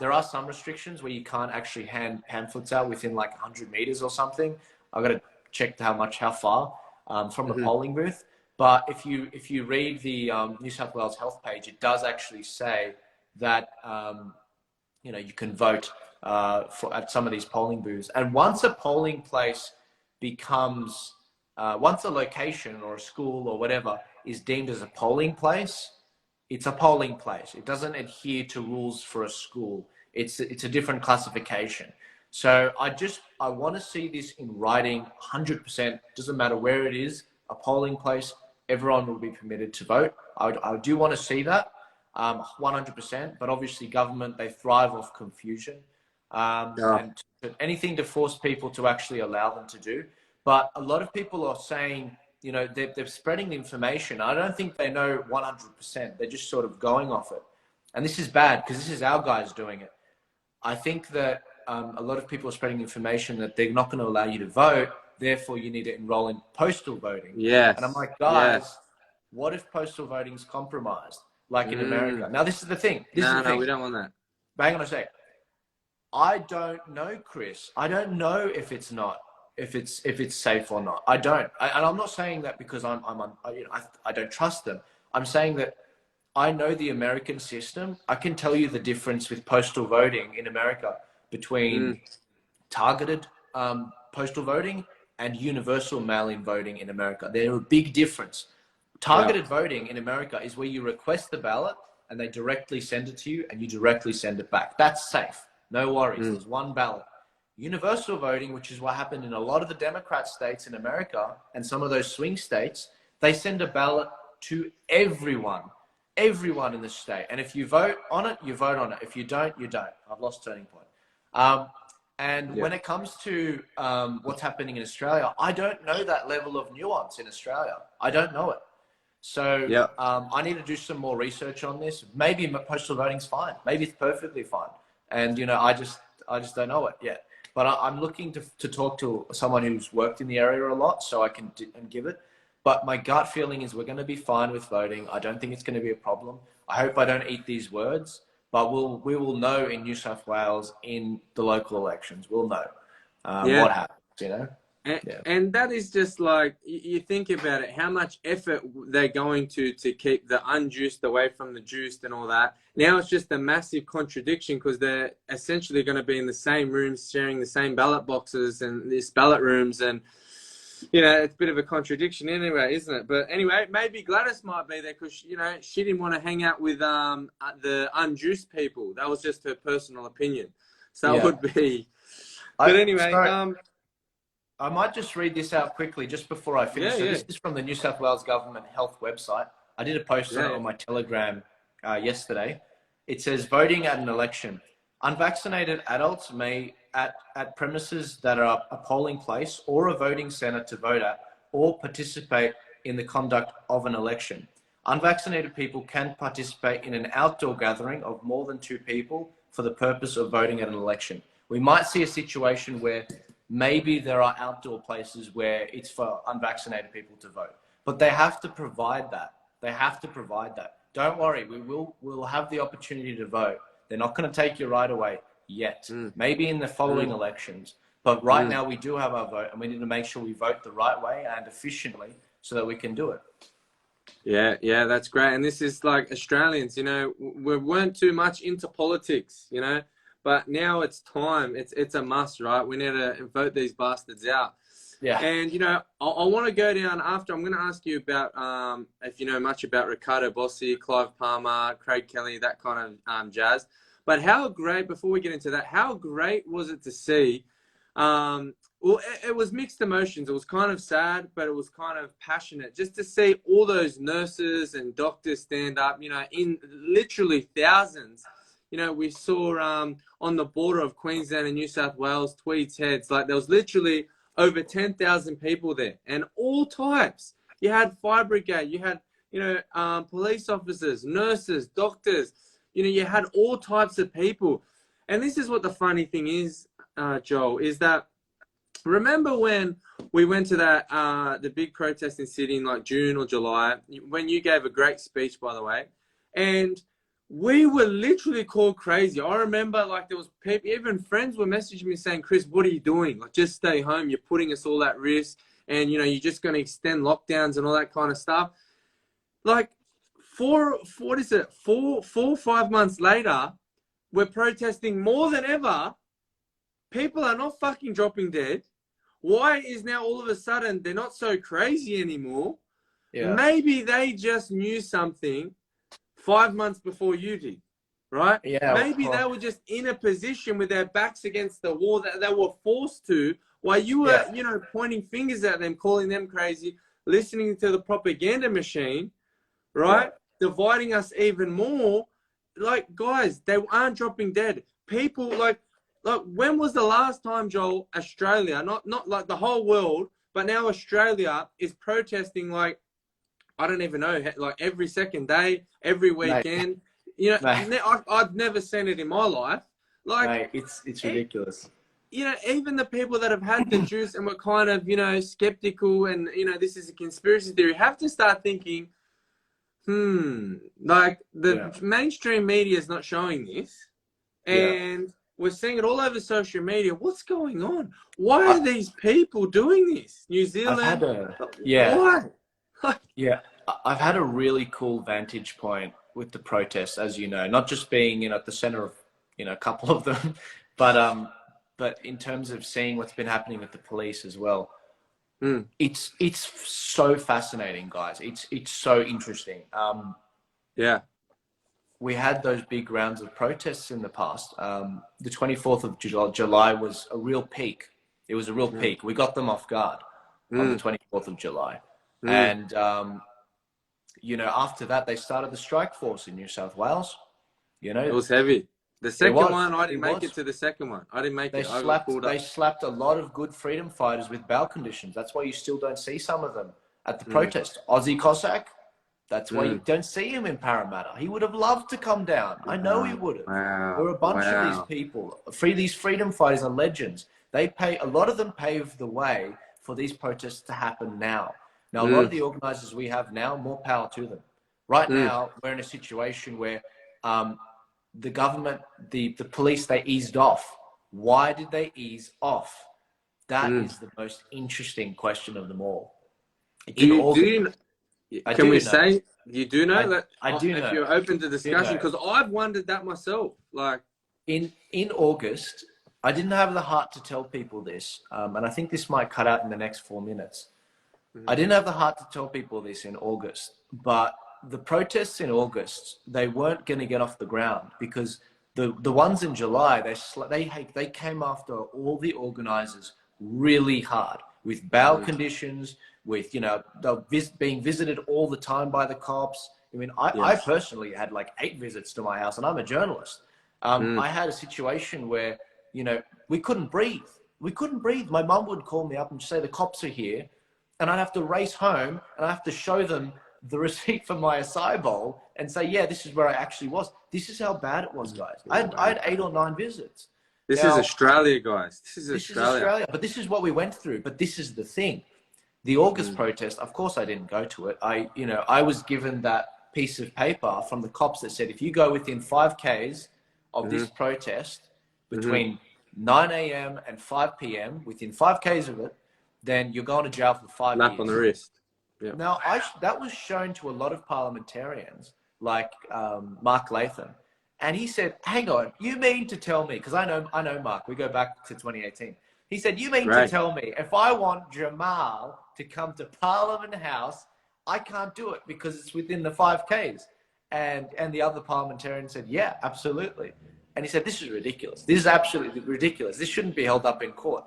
[SPEAKER 1] There are some restrictions where you can't actually hand pamphlets out within like 100 meters or something. I've got to check how far from the polling booth. But if you read the New South Wales health page, it does actually say that you can vote at some of these polling booths. And once a polling place becomes, once a location or a school or whatever is deemed as a polling place, it's a polling place. It doesn't adhere to rules for a school. It's a different classification. So I want to see this in writing 100%. Doesn't matter where it is, a polling place, everyone will be permitted to vote. I do want to see that 100%, but obviously government, they thrive off confusion and anything to force people to actually allow them to do. But a lot of people are saying, they're spreading the information. I don't think they know 100%. They're just sort of going off it. And this is bad, because this is our guys doing it. I think that a lot of people are spreading information that they're not going to allow you to vote, therefore you need to enroll in postal voting.
[SPEAKER 2] Yes.
[SPEAKER 1] And I'm like, guys, what if postal voting is compromised, like in America? Now, this is the thing.
[SPEAKER 2] No, we don't want that.
[SPEAKER 1] Hang on a sec. I don't know, Chris. I don't know if it's safe or not. I don't. And I'm not saying that because I don't trust them. I'm saying that I know the American system. I can tell you the difference with postal voting in America between targeted postal voting and universal mail-in voting in America. They're a big difference. Targeted voting in America is where you request the ballot and they directly send it to you and you directly send it back. That's safe. No worries. There's one ballot. Universal voting, which is what happened in a lot of the Democrat states in America and some of those swing states, they send a ballot to everyone in the state. And if you vote on it, you vote on it. If you don't, you don't. I've lost turning point. When it comes to what's happening in Australia, I don't know that level of nuance in Australia. I don't know it. So I need to do some more research on this. Maybe postal voting's fine. Maybe it's perfectly fine. And, I just don't know it yet. But I'm looking to talk to someone who's worked in the area a lot so I can give it. But my gut feeling is we're going to be fine with voting. I don't think it's going to be a problem. I hope I don't eat these words. But we will know in New South Wales in the local elections. We'll know what happens,
[SPEAKER 2] And that is just like, you think about it, how much effort they're going to keep the unjuiced away from the juiced and all that. Now it's just a massive contradiction because they're essentially going to be in the same rooms, sharing the same ballot boxes and these ballot rooms. And, it's a bit of a contradiction anyway, isn't it? But anyway, maybe Gladys might be there because, she didn't want to hang out with the unjuiced people. That was just her personal opinion. So it would be. But anyway.
[SPEAKER 1] I might just read this out quickly just before I finish. This is from the New South Wales Government Health website. I did a post on it on my Telegram yesterday. It says, voting at an election. Unvaccinated adults may, at premises that are a polling place or a voting centre to vote at or participate in the conduct of an election. Unvaccinated people can participate in an outdoor gathering of more than 2 people for the purpose of voting at an election. We might see a situation where maybe there are outdoor places where it's for unvaccinated people to vote, but they have to provide that. Don't worry, we'll have the opportunity to vote. They're not going to take you right away yet. Maybe in the following elections, but right now we do have our vote, and we need to make sure we vote the right way and efficiently so that we can do it.
[SPEAKER 2] Yeah, that's great. And this is like Australians, we weren't too much into politics, But now it's time. It's a must, right? We need to vote these bastards out.
[SPEAKER 1] Yeah.
[SPEAKER 2] And, you know, I want to go down after. I'm going to ask you about if you know much about Ricardo Bossi, Clive Palmer, Craig Kelly, that kind of jazz. But how great, before we get into that, how great was it to see? Well, it was mixed emotions. It was kind of sad, but it was kind of passionate. Just to see all those nurses and doctors stand up, you know, in literally thousands. You know, we saw on the border of Queensland and New South Wales, Tweeds Heads, like there was literally over 10,000 people there, and all types. You had fire brigade, you had, you know, police officers, nurses, doctors. You know, you had all types of people. And this is what the funny thing is, Joel, is that remember when we went to that the big protest in Sydney in like June or July, when you gave a great speech, by the way, and we were literally called crazy. I remember, like, there was people, even friends were messaging me saying, Chris, what are you doing? Like, just stay home. You're putting us all at risk. And, you know, you're just going to extend lockdowns and all that kind of stuff. Like, four or 5 months later, we're protesting more than ever. People are not fucking dropping dead. Why is now all of a sudden they're not so crazy anymore? Yeah. Maybe they just knew something 5 months before you did, right? Yeah. Maybe they were just in a position with their backs against the wall that they were forced to, while you were, you know, pointing fingers at them, calling them crazy, listening to the propaganda machine, right? Yeah. Dividing us even more. Like, guys, they aren't dropping dead. People, like, when was the last time, Joel, Australia, not like the whole world, but now Australia is protesting, like, I don't even know, like every second day, every weekend. Mate. You know, I've never seen it in my life. Like, mate, it's ridiculous. You know, even the people that have had the juice and were kind of, you know, skeptical and, you know, this is a conspiracy theory, have to start thinking, like the mainstream media is not showing this. And we're seeing it all over social media. What's going on? Why are these people doing this? New Zealand? Why? Yeah, I've had a really cool vantage point with the protests, as you know, not just being, you know, at the center of, you know, a couple of them, but in terms of seeing what's been happening with the police as well. It's so fascinating, guys. It's so interesting. We had those big rounds of protests in the past. The 24th of July was a real peak. It was a real peak. We got them off guard on the 24th of July. And, you know, after that, they started the strike force in New South Wales. You know, it was heavy. The second one, I didn't make it to the second one. I didn't make it. They slapped a lot of good freedom fighters with bail conditions. That's why you still don't see some of them at the protest. Aussie Cossack, that's why you don't see him in Parramatta. He would have loved to come down. I know he would have. There are a bunch of these people. These freedom fighters are legends. A lot of them paved the way for these protests to happen now. Now, a lot of the organizers we have now, more power to them. Right now, we're in a situation where the government, the police, they eased off. Why did they ease off? That is the most interesting question of them all. Can we say you do know that? I do know. If you're open to discussion, because I've wondered that myself. Like in August, I didn't have the heart to tell people this, and I think this might cut out in the next 4 minutes. I didn't have the heart to tell people this in August, but the protests in August, they weren't going to get off the ground because the ones in July, they came after all the organizers really hard with bail conditions, with, you know, being visited all the time by the cops. I mean, I personally had like 8 visits to my house, and I'm a journalist. I had a situation where, you know, we couldn't breathe. We couldn't breathe. My mum would call me up and say, the cops are here. And I'd have to race home and I have to show them the receipt for my acai bowl and say, yeah, this is where I actually was. This is how bad it was, guys. I had 8 or 9 visits. This is Australia, guys. This is Australia. But this is what we went through. But this is the thing. The August protest, of course I didn't go to it. I was given that piece of paper from the cops that said, if you go within 5 Ks of this protest between 9 a.m. and 5 p.m., within 5 Ks of it, then you're going to jail for 5 years. Slap on the wrist. Yeah. Now, that was shown to a lot of parliamentarians, like Mark Latham,
[SPEAKER 1] And he said, hang on, you mean to tell me, because I know Mark, we go back to 2018. He said, you mean to tell me if I want Jammal to come to Parliament House, I can't do it because it's within the 5Ks. And the other parliamentarian said, yeah, absolutely. And he said, this is ridiculous. This is absolutely ridiculous. This shouldn't be held up in court.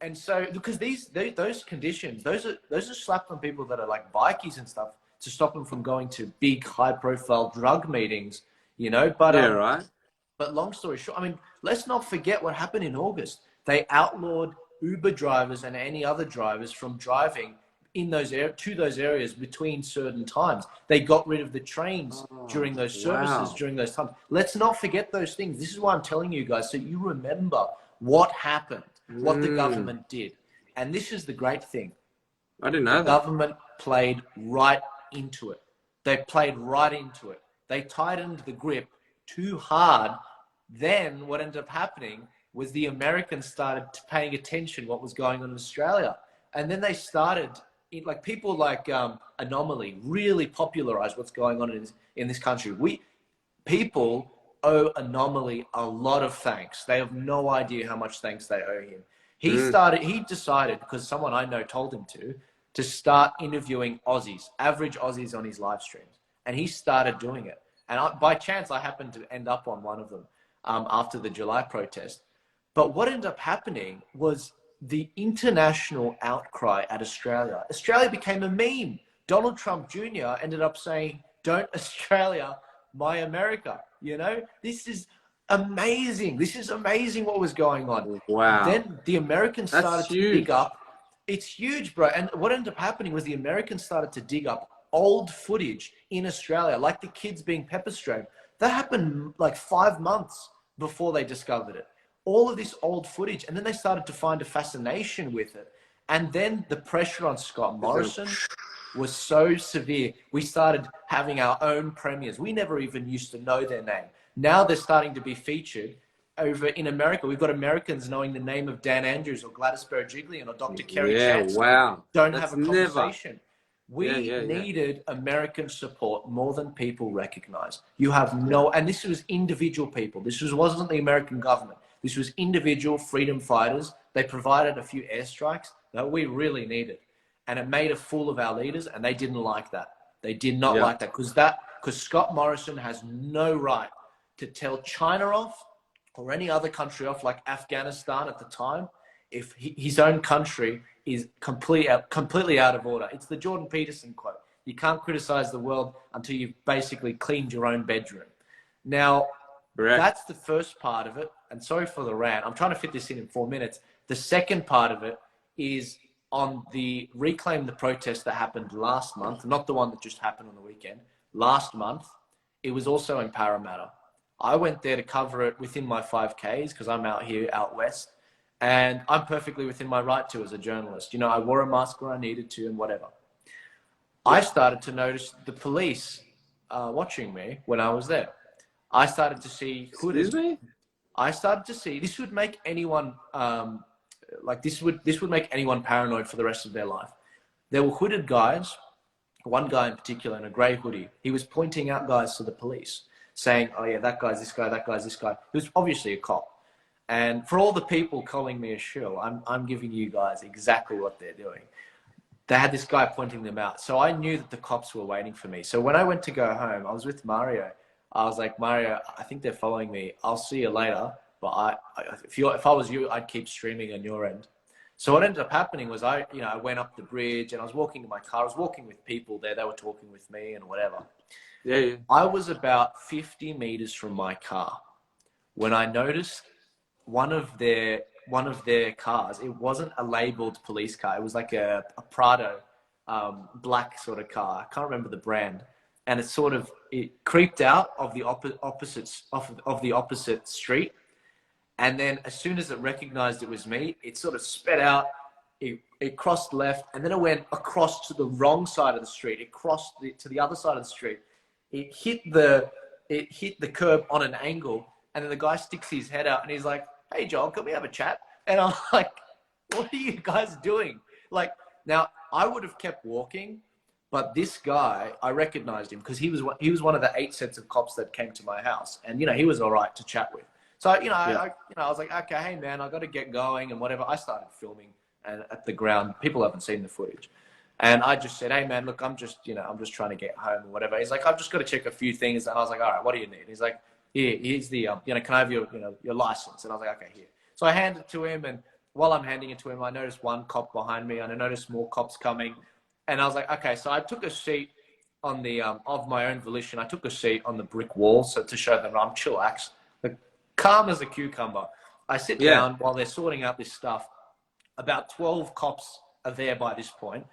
[SPEAKER 1] And so, because those conditions, those are slapped on people that are like bikies and stuff to stop them from going to big, high-profile drug meetings, you know. But
[SPEAKER 2] yeah, right.
[SPEAKER 1] But long story short, I mean, let's not forget what happened in August. They outlawed Uber drivers and any other drivers from driving in those to those areas between certain times. They got rid of the trains during those services during those times. Let's not forget those things. This is why I'm telling you guys, so you remember what happened, what the government did. And this is the great thing.
[SPEAKER 2] I didn't know that.
[SPEAKER 1] The government played right into it. They played right into it. They tightened the grip too hard. Then what ended up happening was the Americans started paying attention what was going on in Australia. And then they started, like people like Anomaly really popularized what's going on in this country. People owe Anomaly a lot of thanks. They have no idea how much thanks they owe him. He decided, because someone I know told him to start interviewing Aussies, average Aussies on his live streams. And he started doing it. And by chance, I happened to end up on one of them after the July protest. But what ended up happening was the international outcry at Australia. Australia became a meme. Donald Trump Jr. ended up saying, "Don't Australia my America." You know, this is amazing. This is amazing what was going on.
[SPEAKER 2] Wow.
[SPEAKER 1] Then the Americans started to dig up. It's huge, bro. And what ended up happening was the Americans started to dig up old footage in Australia, like the kids being pepper sprayed. That happened like 5 months before they discovered it. All of this old footage. And then they started to find a fascination with it. And then the pressure on Scott Morrison was so severe. We started having our own premiers. We never even used to know their name. Now they're starting to be featured over in America. We've got Americans knowing the name of Dan Andrews or Gladys Berejiklian or Dr. Kerry Chancellor.
[SPEAKER 2] Wow.
[SPEAKER 1] Don't have a conversation. We
[SPEAKER 2] Yeah.
[SPEAKER 1] needed American support more than people recognize. You have no, and this was individual people. This wasn't the American government. This was individual freedom fighters. They provided a few airstrikes that we really needed. And it made a fool of our leaders, and they didn't like that. They did not like that because Scott Morrison has no right to tell China off or any other country off, like Afghanistan at the time, if his own country is completely out of order. It's the Jordan Peterson quote. You can't criticize the world until you've basically cleaned your own bedroom. Now, that's the first part of it. And sorry for the rant. I'm trying to fit this in 4 minutes. The second part of it is on the Reclaim the Protest that happened last month, not the one that just happened on the weekend. Last month, it was also in Parramatta. I went there to cover it within my 5Ks because I'm out west. And I'm perfectly within my right to as a journalist. You know, I wore a mask where I needed to and whatever. I started to notice the police watching me when I was there. I started to see I started to see, this would make anyone, this would make anyone paranoid for the rest of their life. There were hooded guys, one guy in particular in a grey hoodie. He was pointing out guys to the police saying, "Oh yeah, that guy's this guy, that guy's this guy." He was obviously a cop. And for all the people calling me a shill, I'm giving you guys exactly what they're doing. They had this guy pointing them out. So I knew that the cops were waiting for me. So when I went to go home, I was with Mario. I was like, "Mario, I think they're following me. I'll see you later. But if I was you, I'd keep streaming on your end." So what ended up happening was I went up the bridge and I was walking to my car. I was walking with people there. They were talking with me and whatever.
[SPEAKER 2] Yeah.
[SPEAKER 1] I was about 50 meters from my car when I noticed one of their cars. It wasn't a labeled police car. It was like a Prado, black sort of car. I can't remember the brand. And it creeped out of the opposite street. And then as soon as it recognized it was me, it sort of sped out. It crossed left, and then it went across to the wrong side of the street. It crossed to the other side of the street. It hit the curb on an angle, and then the guy sticks his head out and he's like, "Hey Joel, can we have a chat?" And I'm like, "What are you guys doing?" Like, now I would have kept walking, But this guy, I recognized him because he was one of the 8 sets of cops that came to my house, and he was all right to chat with. So I was like, okay, hey man, I got to get going and whatever. I started filming and at the ground. People haven't seen the footage, and I just said, hey man, look, I'm just trying to get home or whatever. He's like, I've just got to check a few things, and I was like, all right, what do you need? He's like, here's the can I have your your license? And I was like, okay, here. So I handed it to him, and while I'm handing it to him, I noticed one cop behind me, and I noticed more cops coming. And I was like, okay, so I took a seat on the, of my own volition, I took a seat on the brick wall to show them I'm chillax, calm as a cucumber. I sit down while they're sorting out this stuff. About 12 cops are there by this point.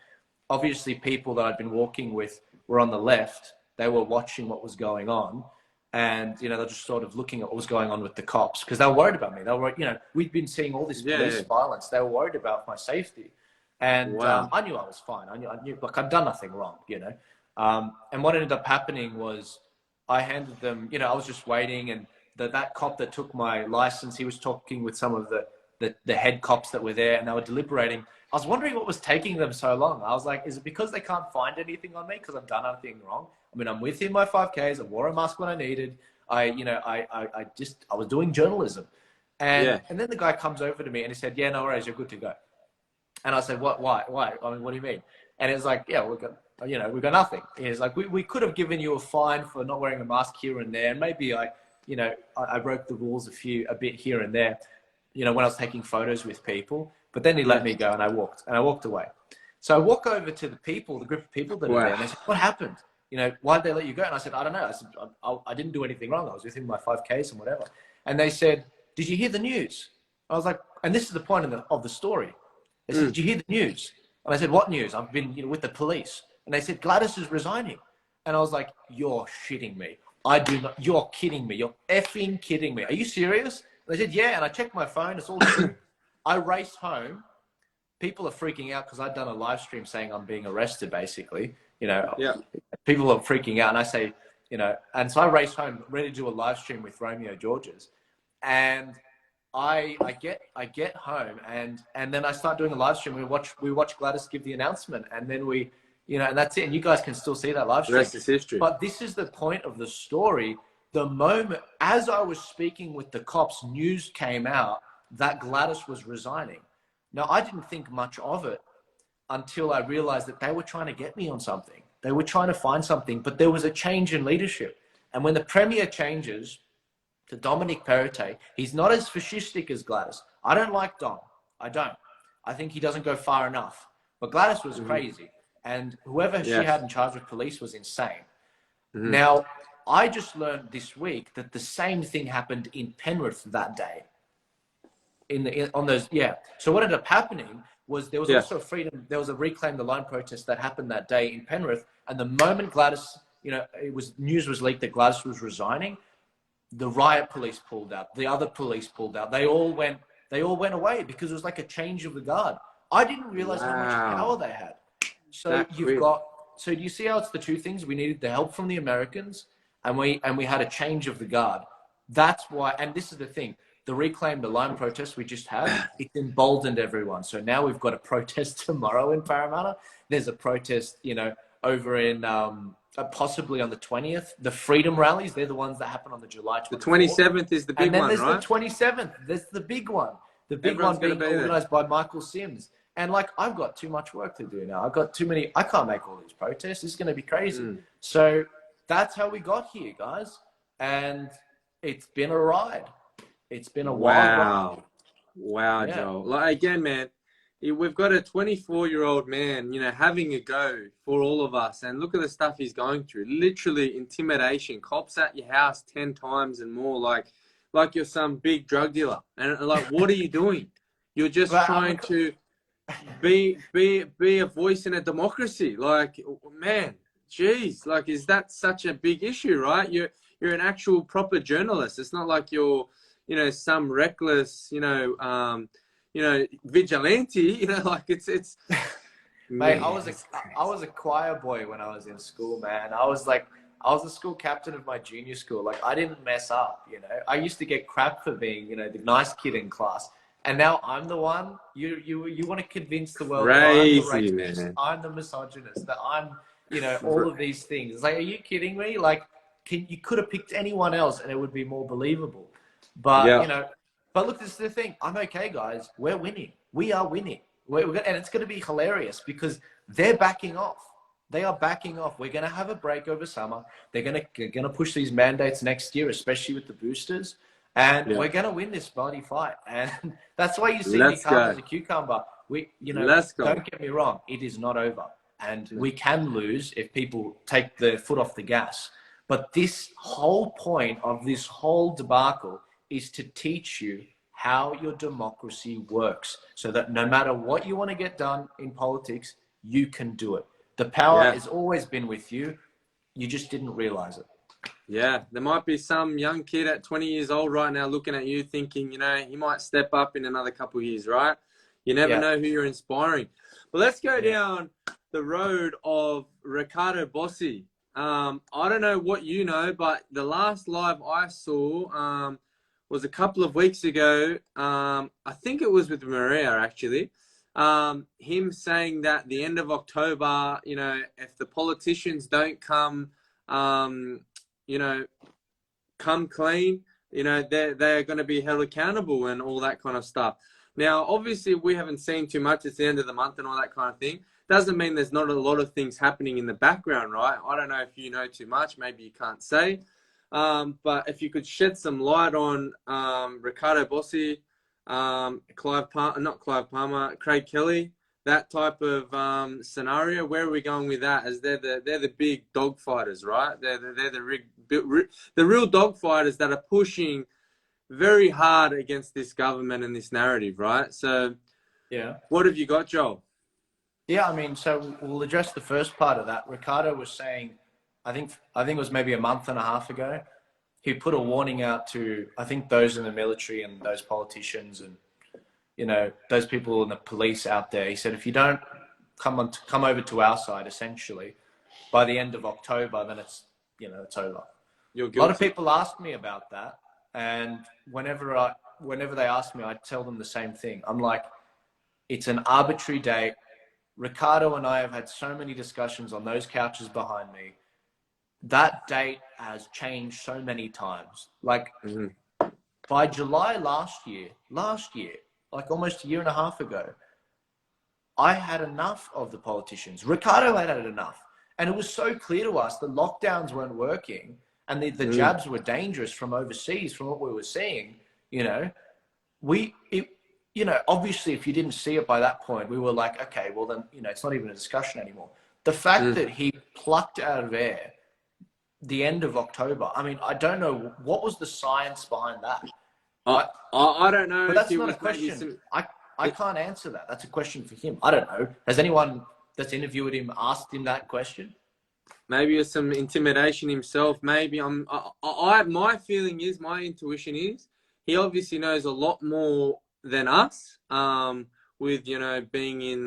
[SPEAKER 1] Obviously, people that I'd been walking with were on the left. They were watching what was going on. And, they're just sort of looking at what was going on with the cops because they were worried about me. They were, we'd been seeing all this police violence. They were worried about my safety. And I knew I was fine. I knew, like, I'd done nothing wrong, And what ended up happening was I handed them, I was just waiting, and that cop that took my license, he was talking with some of the head cops that were there, and they were deliberating. I was wondering what was taking them so long. I was like, is it because they can't find anything on me because I've done anything wrong? I mean, I'm within my 5Ks. I wore a mask when I needed. I was doing journalism. And then the guy comes over to me and he said, yeah, no worries, you're good to go. And I said, what, why? I mean, what do you mean? And it's like, yeah, we've got nothing. And he's like, we could have given you a fine for not wearing a mask here and there. And maybe I broke the rules a bit here and there, when I was taking photos with people. But then he let me go, and I walked away. So I walk over to the group of people that are there, and they said, what happened? Why'd they let you go? And I said, I don't know. I said, I didn't do anything wrong. I was within my 5Ks and whatever. And they said, did you hear the news? I was like, and this is the point of the story. They said, did you hear the news? And I said, what news? I've been with the police. And they said, Gladys is resigning. And I was like, you're shitting me. I do not. You're kidding me. You're effing kidding me. Are you serious? And they said, yeah. And I checked my phone. It's all true. I race home. People are freaking out because I'd done a live stream saying I'm being arrested, basically. People are freaking out. And I say, and so I race home, ready to do a live stream with Romeo Georges. And I get home, and then I start doing a live stream. We watch Gladys give the announcement, and then we, and that's it. And you guys can still see that live stream.
[SPEAKER 2] The rest is history.
[SPEAKER 1] But this is the point of the story. The moment, as I was speaking with the cops, news came out that Gladys was resigning. Now, I didn't think much of it until I realized that they were trying to get me on something. They were trying to find something, but there was a change in leadership. And when the premier changes to Dominic Perrottet, he's not as fascistic as Gladys. I don't like Dom. I don't. I think he doesn't go far enough. But Gladys was crazy. And whoever she had in charge of police was insane. Now, I just learned this week that the same thing happened in Penrith that day. So what ended up happening was there was also there was a Reclaim the Line protest that happened that day in Penrith. And the moment Gladys, news was leaked that Gladys was resigning, the riot police pulled out. The other police pulled out. They all went away because it was like a change of the guard. I didn't realize how much power they had. So so do you see how it's the two things? We needed the help from the Americans, and we had a change of the guard. That's why, and this is the thing, the Reclaim the Line protest we just had, it emboldened everyone. So now we've got a protest tomorrow in Parramatta. There's a protest, over in possibly on the 20th. The freedom rallies, they're the ones that happen on the July 24th.
[SPEAKER 2] The 27th is the big one, right?
[SPEAKER 1] And then there's the 27th. There's the big one. The big one being organized by Michael Sims. And I've got too much work to do now. I've got too many. I can't make all these protests. It's going to be crazy. So that's how we got here, guys. And it's been a ride. It's been a wild ride.
[SPEAKER 2] Wow, Joel. Like, again, man, we've got a 24-year-old man, having a go for all of us. And look at the stuff he's going through. Literally intimidation. Cops at your house 10 times and more. Like you're some big drug dealer. And what are you doing? You're just trying to be a voice in a democracy. Like, man, geez, like, is that such a big issue, right? You're an actual proper journalist. It's not like you're, some reckless, vigilante, like it's
[SPEAKER 1] Mate, I was a choir boy when I was in school, man. I was the school captain of my junior school. Like, I didn't mess up, I used to get crap for being, the nice kid in class. And now I'm the one, you want to convince the world that I'm the racist, I'm the misogynist, that I'm, you know, all of these things. It's like, are you kidding me? Like, you could have picked anyone else and it would be more believable. But, you know, but look, this is the thing. I'm okay, guys. We're winning. We are winning. And it's going to be hilarious because they're backing off. They are backing off. We're going to have a break over summer. They're going to push these mandates next year, especially with the boosters. And we're going to win this bloody fight. And that's why you see me calm as a cucumber. You know, don't get me wrong. It is not over. And we can lose if people take their foot off the gas. But this whole point of this whole debacle is to teach you how your democracy works so that no matter what you want to get done in politics, you can do it. The power has always been with you. You just didn't realize it.
[SPEAKER 2] Yeah, there might be some young kid at 20 years old right now looking at you thinking, you know, he might step up in another couple of years, right? You never know who you're inspiring. But let's go down the road of Ricardo Bossi. I don't know what you know, but the last live I saw was a couple of weeks ago. I think it was with Maria, actually. Him saying that the end of October, you know, if the politicians don't come, you know, come clean, you know, they're going to be held accountable and all that kind of stuff. Now, obviously, we haven't seen too much. It's the end of the month and all that kind of thing. Doesn't mean there's not a lot of things happening in the background, right? I don't know if you know too much. Maybe you can't say. But if you could shed some light on Ricardo Bossi, Craig Kelly, that type of scenario, where are we going with that? As they're the big dog fighters, right? They're the real dog fighters that are pushing very hard against this government and this narrative, right? So, what have you got, Joel?
[SPEAKER 1] Yeah, I mean, so we'll address the first part of that. Ricardo was saying, I think it was maybe a month and a half ago, he put a warning out to, I think, those in the military and those politicians and, you know, those people in the police out there. He said, if you don't come over to our side, essentially, by the end of October, then it's, you know, it's over. A lot of people ask me about that. And whenever they ask me, I tell them the same thing. I'm like, it's an arbitrary date. Ricardo and I have had so many discussions on those couches behind me. That date has changed so many times. Like by July last year, like almost a year and a half ago, I had enough of the politicians. Ricardo had enough. And it was so clear to us that lockdowns weren't working and the jabs were dangerous from overseas, from what we were seeing. You know, you know, obviously, if you didn't see it by that point, we were like, okay, well then, you know, it's not even a discussion anymore. The fact that he plucked out of air the end of October, I mean, I don't know, what was the science behind that?
[SPEAKER 2] I don't know.
[SPEAKER 1] But that's not a question. I can't answer that. That's a question for him. I don't know. Has anyone that's interviewed him asked him that question?
[SPEAKER 2] Maybe it's some intimidation himself. Maybe my feeling is, my intuition is, he obviously knows a lot more than us, with, you know, being in,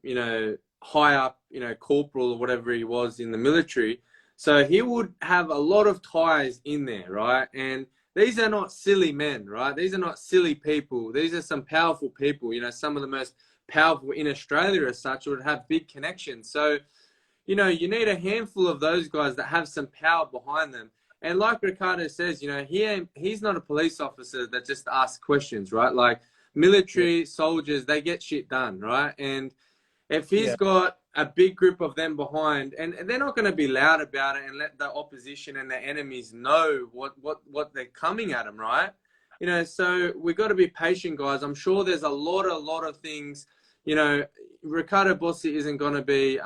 [SPEAKER 2] you know, high up, you know, corporal or whatever he was in the military. So he would have a lot of ties in there, right? And these are not silly men, right? These are not silly people. These are some powerful people, you know, some of the most powerful in Australia as such, would have big connections. So, you know, you need a handful of those guys that have some power behind them. And like Ricardo says, you know, he's not a police officer that just asks questions, right? Like military soldiers, they get shit done, right? And if he's got a big group of them behind, and they're not going to be loud about it and let the opposition and their enemies know what they're coming at them, right? You know, so we've got to be patient, guys. I'm sure there's a lot of things. You know, Ricardo Bossi isn't going to be,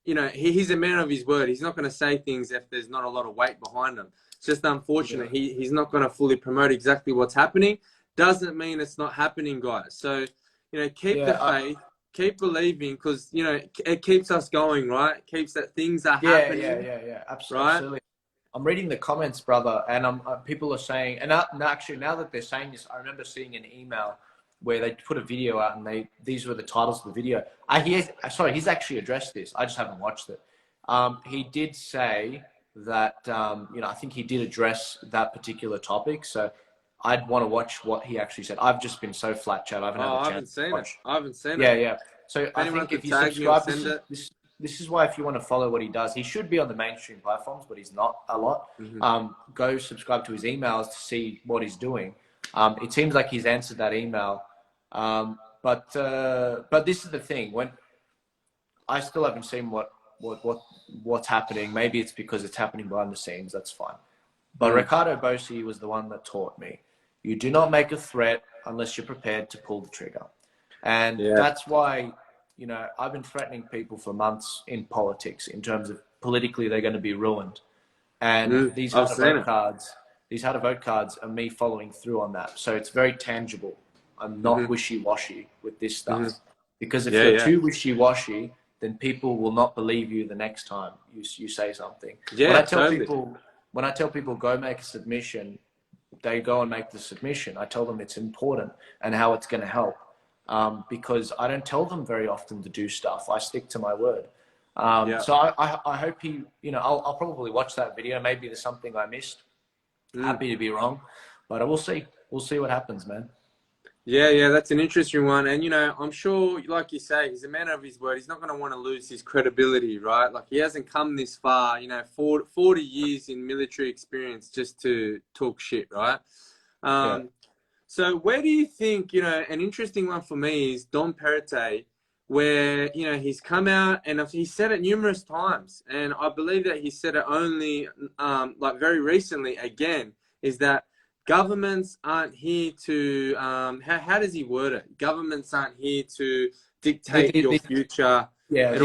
[SPEAKER 2] you know, he's a man of his word. He's not going to say things if there's not a lot of weight behind them. It's just unfortunate. He's not going to fully promote exactly what's happening. Doesn't mean it's not happening, guys. So, you know, keep the faith, keep believing, because, you know, it keeps us going, right? It keeps that things are happening.
[SPEAKER 1] Yeah, absolutely. Right? I'm reading the comments, brother, and people are saying, and actually now that they're saying this, I remember seeing an email where they put a video out and these were the titles of the video. He's actually addressed this. I just haven't watched it. He did say that, you know, I think he did address that particular topic. So I'd want to watch what he actually said. I've just been so flat chat. I haven't had a chance to watch.
[SPEAKER 2] I haven't seen it.
[SPEAKER 1] Yeah. So I think if you subscribe to this is why if you want to follow what he does, he should be on the mainstream platforms, but he's not a lot. Go subscribe to his emails to see what he's doing. It seems like he's answered that email. But this is the thing. When I still haven't seen what's happening. Maybe it's because it's happening behind the scenes. That's fine. But Ricardo Bossi was the one that taught me. You do not make a threat unless you're prepared to pull the trigger. And that's why, you know, I've been threatening people for months in politics in terms of politically they're going to be ruined. And these how to vote cards are me following through on that. So it's very tangible. I'm not wishy-washy with this stuff. Because if you're too wishy-washy, then people will not believe you the next time you say something. When I tell people go make a submission, they go and make the submission. I tell them it's important and how it's going to help. Because I don't tell them very often to do stuff. I stick to my word. So I hope he, you know, I'll probably watch that video. Maybe there's something I missed. Happy to be wrong, but we'll see. We'll see what happens, man.
[SPEAKER 2] Yeah, that's an interesting one. And, you know, I'm sure, like you say, he's a man of his word. He's not going to want to lose his credibility, right? Like, he hasn't come this far, you know, 40 years in military experience just to talk shit, right? So where do you think, you know, an interesting one for me is Dom Perrottet, where, you know, he's come out and he's said it numerous times. And I believe that he said it only, like very recently again, is that governments aren't here to, how does he word it? Governments aren't here to dictate your future.
[SPEAKER 1] Yeah,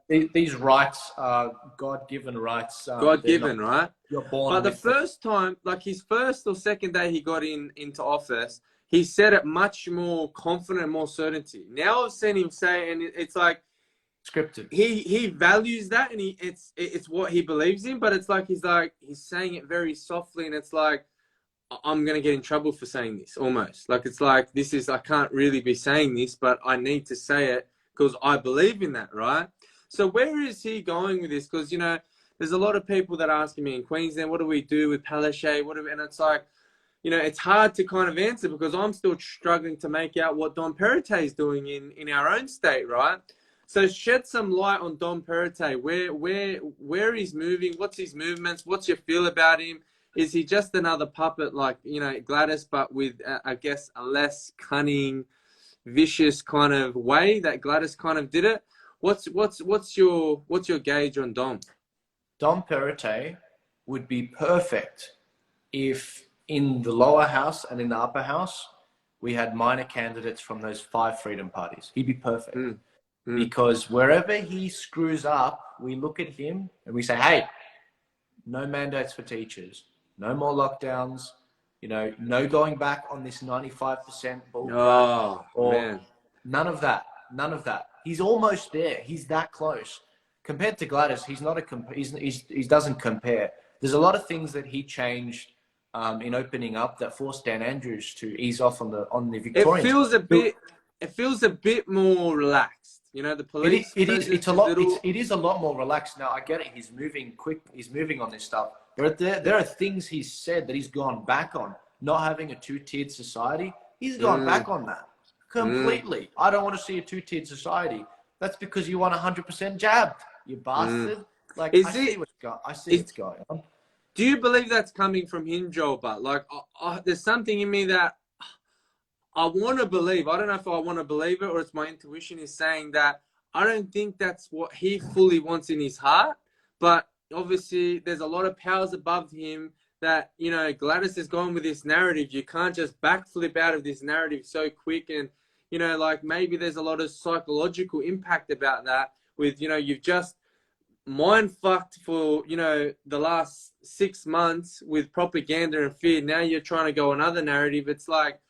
[SPEAKER 1] these rights are God-given rights.
[SPEAKER 2] God-given, right?
[SPEAKER 1] You're born.
[SPEAKER 2] But the first time, like his first or second day he got into office, he said it much more confident, more certainty. Now I've seen him say, and it's like
[SPEAKER 1] scripted.
[SPEAKER 2] He values that, and it's what he believes in. But it's like he's saying it very softly, and it's like, I'm going to get in trouble for saying this, almost. Like, it's like, I can't really be saying this, but I need to say it because I believe in that, right? So where is he going with this? Because, you know, there's a lot of people that are asking me in Queensland, what do we do with Palaszczuk? And it's like, you know, it's hard to kind of answer because I'm still struggling to make out what Dom Perrottet is doing in our own state, right? So shed some light on Dom Perrottet, where he's moving, what's his movements, what's your feel about him? Is he just another puppet like, you know, Gladys, but with, I guess, a less cunning, vicious kind of way that Gladys kind of did it? What's your gauge on Dom?
[SPEAKER 1] Dom Perrottet would be perfect if in the lower house and in the upper house we had minor candidates from those 5 freedom parties. He'd be perfect. Because wherever he screws up, we look at him and we say, hey, no mandates for teachers. No more lockdowns, you know, no going back on this 95% bull. None of that. He's almost there. He's that close. Compared to Gladys, he's not he doesn't compare. There's a lot of things that he changed in opening up that forced Dan Andrews to ease off on the Victorians.
[SPEAKER 2] It feels a bit more relaxed. You know, the police. It
[SPEAKER 1] is a lot more relaxed now. I get it. He's moving quick. He's moving on this stuff. There are things he's said that he's gone back on. Not having a 2-tiered society, he's gone back on that completely. I don't want to see a 2-tiered society. That's because you want 100% jabbed, you bastard. Like, I see what's going on.
[SPEAKER 2] Do you believe that's coming from him, Joel? But like, there's something in me that I want to believe. I don't know if I want to believe it or it's my intuition is saying that I don't think that's what he fully wants in his heart. But obviously, there's a lot of powers above him that, you know, Gladys is going with this narrative. You can't just backflip out of this narrative so quick. And, you know, like maybe there's a lot of psychological impact about that with, you know, you've just mind fucked for, you know, the last 6 months with propaganda and fear. Now you're trying to go another narrative. It's like,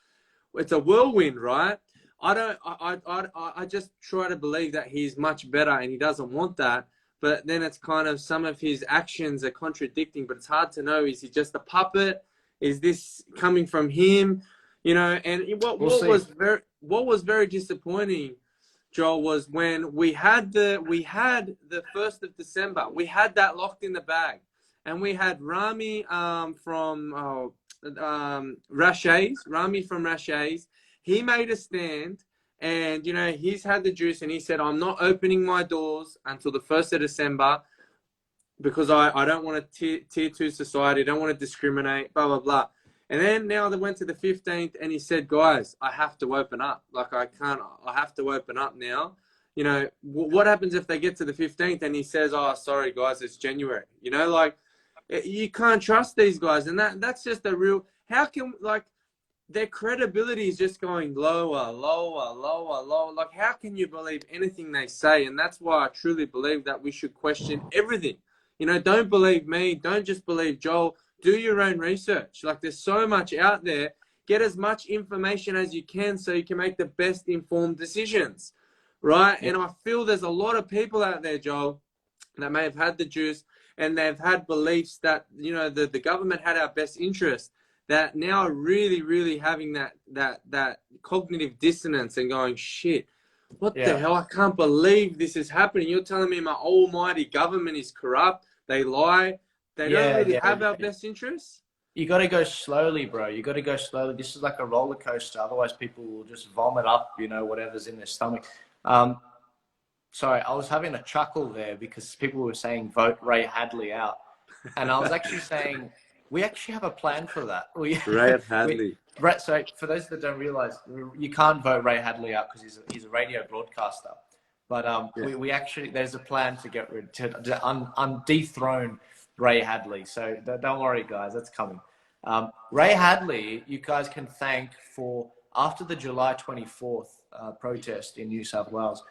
[SPEAKER 2] it's a whirlwind, right? I just try to believe that he's much better and he doesn't want that. But then it's kind of some of his actions are contradicting, but it's hard to know. Is he just a puppet? Is this coming from him? You know, and what was very disappointing, Joel, was when we had the 1st of December. We had that locked in the bag. And we had Rami from Rami from Rashays. He made a stand And, you know, he's had the juice and he said, I'm not opening my doors until the 1st of December because I don't want to tier 2 society, don't want to discriminate, blah, blah, blah. And then now they went to the 15th and he said, guys, I have to open up. Like, I have to open up now. You know, what happens if they get to the 15th and he says, oh, sorry, guys, it's January? You know, like, you can't trust these guys. And that's just a real, how can, like, their credibility is just going lower, lower, lower, lower. Like, how can you believe anything they say? And that's why I truly believe that we should question everything. You know, don't believe me. Don't just believe Joel. Do your own research. Like, there's so much out there. Get as much information as you can so you can make the best informed decisions, right? Yeah. And I feel there's a lot of people out there, Joel, that may have had the juice and they've had beliefs that, you know, the government had our best interest, that now are really, really having that cognitive dissonance and going, shit, what the hell? I can't believe this is happening. You're telling me my almighty government is corrupt. They lie. They don't really have our best interests.
[SPEAKER 1] You got to go slowly, bro. You got to go slowly. This is like a roller coaster. Otherwise, people will just vomit up, you know, whatever's in their stomach. Sorry, I was having a chuckle there because people were saying vote Ray Hadley out. And I was actually saying, we actually have a plan for that.
[SPEAKER 2] Ray Hadley.
[SPEAKER 1] So for those that don't realize, you can't vote Ray Hadley out because he's a radio broadcaster. But we actually, there's a plan to get rid, to dethrone Ray Hadley. So don't worry, guys, that's coming. Ray Hadley, you guys can thank for, after the July 24th protest in New South Wales,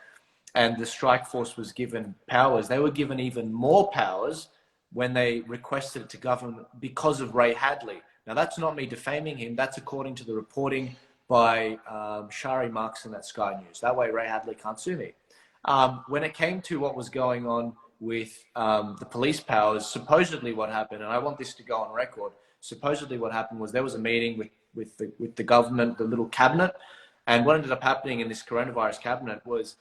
[SPEAKER 1] and the strike force was given powers, they were given even more powers when they requested it to govern because of Ray Hadley. Now, that's not me defaming him. That's according to the reporting by Shari Markson at Sky News. That way, Ray Hadley can't sue me. When it came to what was going on with the police powers, supposedly what happened, and I want this to go on record, supposedly what happened was there was a meeting with the government, the little cabinet, and what ended up happening in this coronavirus cabinet was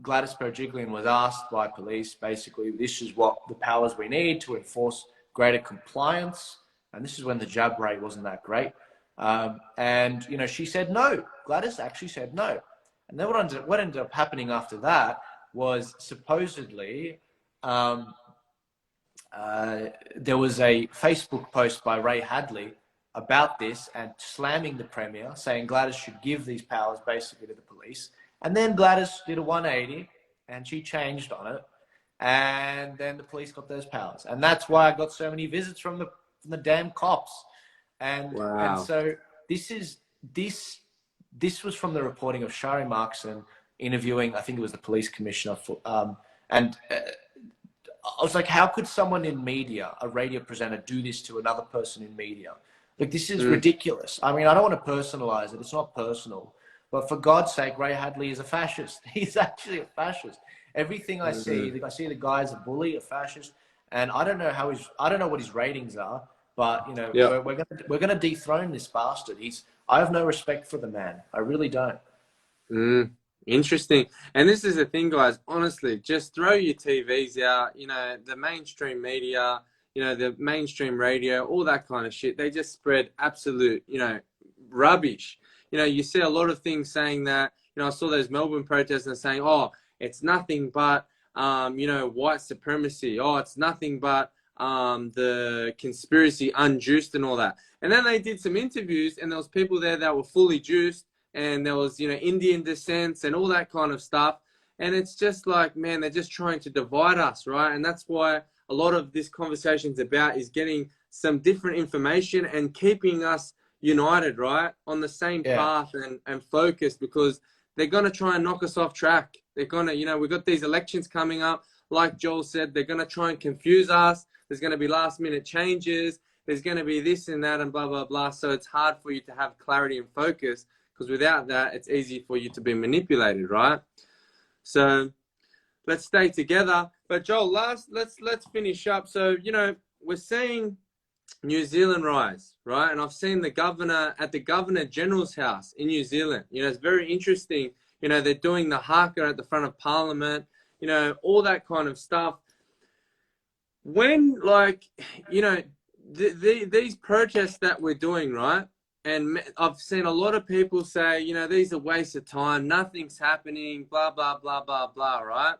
[SPEAKER 1] Gladys Berejiklian was asked by police, basically, this is what the powers we need to enforce greater compliance. And this is when the jab rate wasn't that great. And, you know, she said no. Gladys actually said no. And then what ended up happening after that was supposedly there was a Facebook post by Ray Hadley about this and slamming the Premier, saying Gladys should give these powers basically to the police. And then Gladys did a 180 and she changed on it. And then the police got those powers. And that's why I got so many visits from the damn cops. And,
[SPEAKER 2] wow.
[SPEAKER 1] And so this was from the reporting of Shari Markson interviewing, I think it was the police commissioner. I was like, how could someone in media, a radio presenter, do this to another person in media? Like, this is ridiculous. I mean, I don't want to personalize it. It's not personal. But for God's sake, Ray Hadley is a fascist. He's actually a fascist. Everything I see the guy's a bully, a fascist, and I don't know I don't know what his ratings are, but you know, we're gonna dethrone this bastard. I have no respect for the man. I really don't.
[SPEAKER 2] Interesting. And this is the thing, guys. Honestly, just throw your TVs out. You know, the mainstream media, you know, the mainstream radio, all that kind of shit. They just spread absolute, you know, rubbish. You know, you see a lot of things saying that, you know, I saw those Melbourne protesters saying, oh, it's nothing but, you know, white supremacy. Oh, it's nothing but the conspiracy unjuiced and all that. And then they did some interviews and there was people there that were fully juiced and there was, you know, Indian descents and all that kind of stuff. And it's just like, man, they're just trying to divide us, right? And that's why a lot of this conversation's about is getting some different information and keeping us united, right, on the same path and focused, because they're going to try and knock us off track. They're going to, you know, we've got these elections coming up. Like Joel said, they're going to try and confuse us. There's going to be last minute changes. There's going to be this and that and blah, blah, blah. So it's hard for you to have clarity and focus, because without that, it's easy for you to be manipulated, right? So let's stay together. But Joel, let's finish up. So, you know, we're seeing New Zealand rise, right? And I've seen the governor at the Governor General's house in New Zealand. You know, it's very interesting. You know, they're doing the haka at the front of Parliament, you know, all that kind of stuff. When, like, you know, these protests that we're doing, right? and I've seen a lot of people say, you know, these are wastes of time, nothing's happening, blah, blah, blah, blah, blah, right?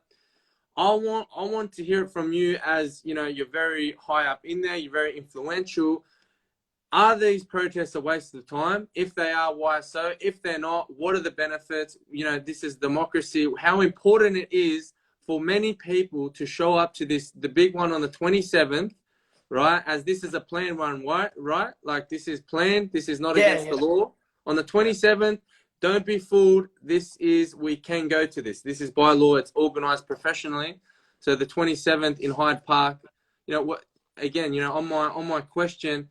[SPEAKER 2] I want to hear it from you, as, you know, you're very high up in there, you're very influential. Are these protests a waste of time? If they are, why so? If they're not, what are the benefits? You know, this is democracy. How important it is for many people to show up to this, the big one on the 27th, right? As this is a planned one, right? Like, this is planned. This is not against the law. On the 27th, don't be fooled. We can go to this. This is by law. It's organized professionally. So the 27th in Hyde Park, you know what, again, you know, on my question,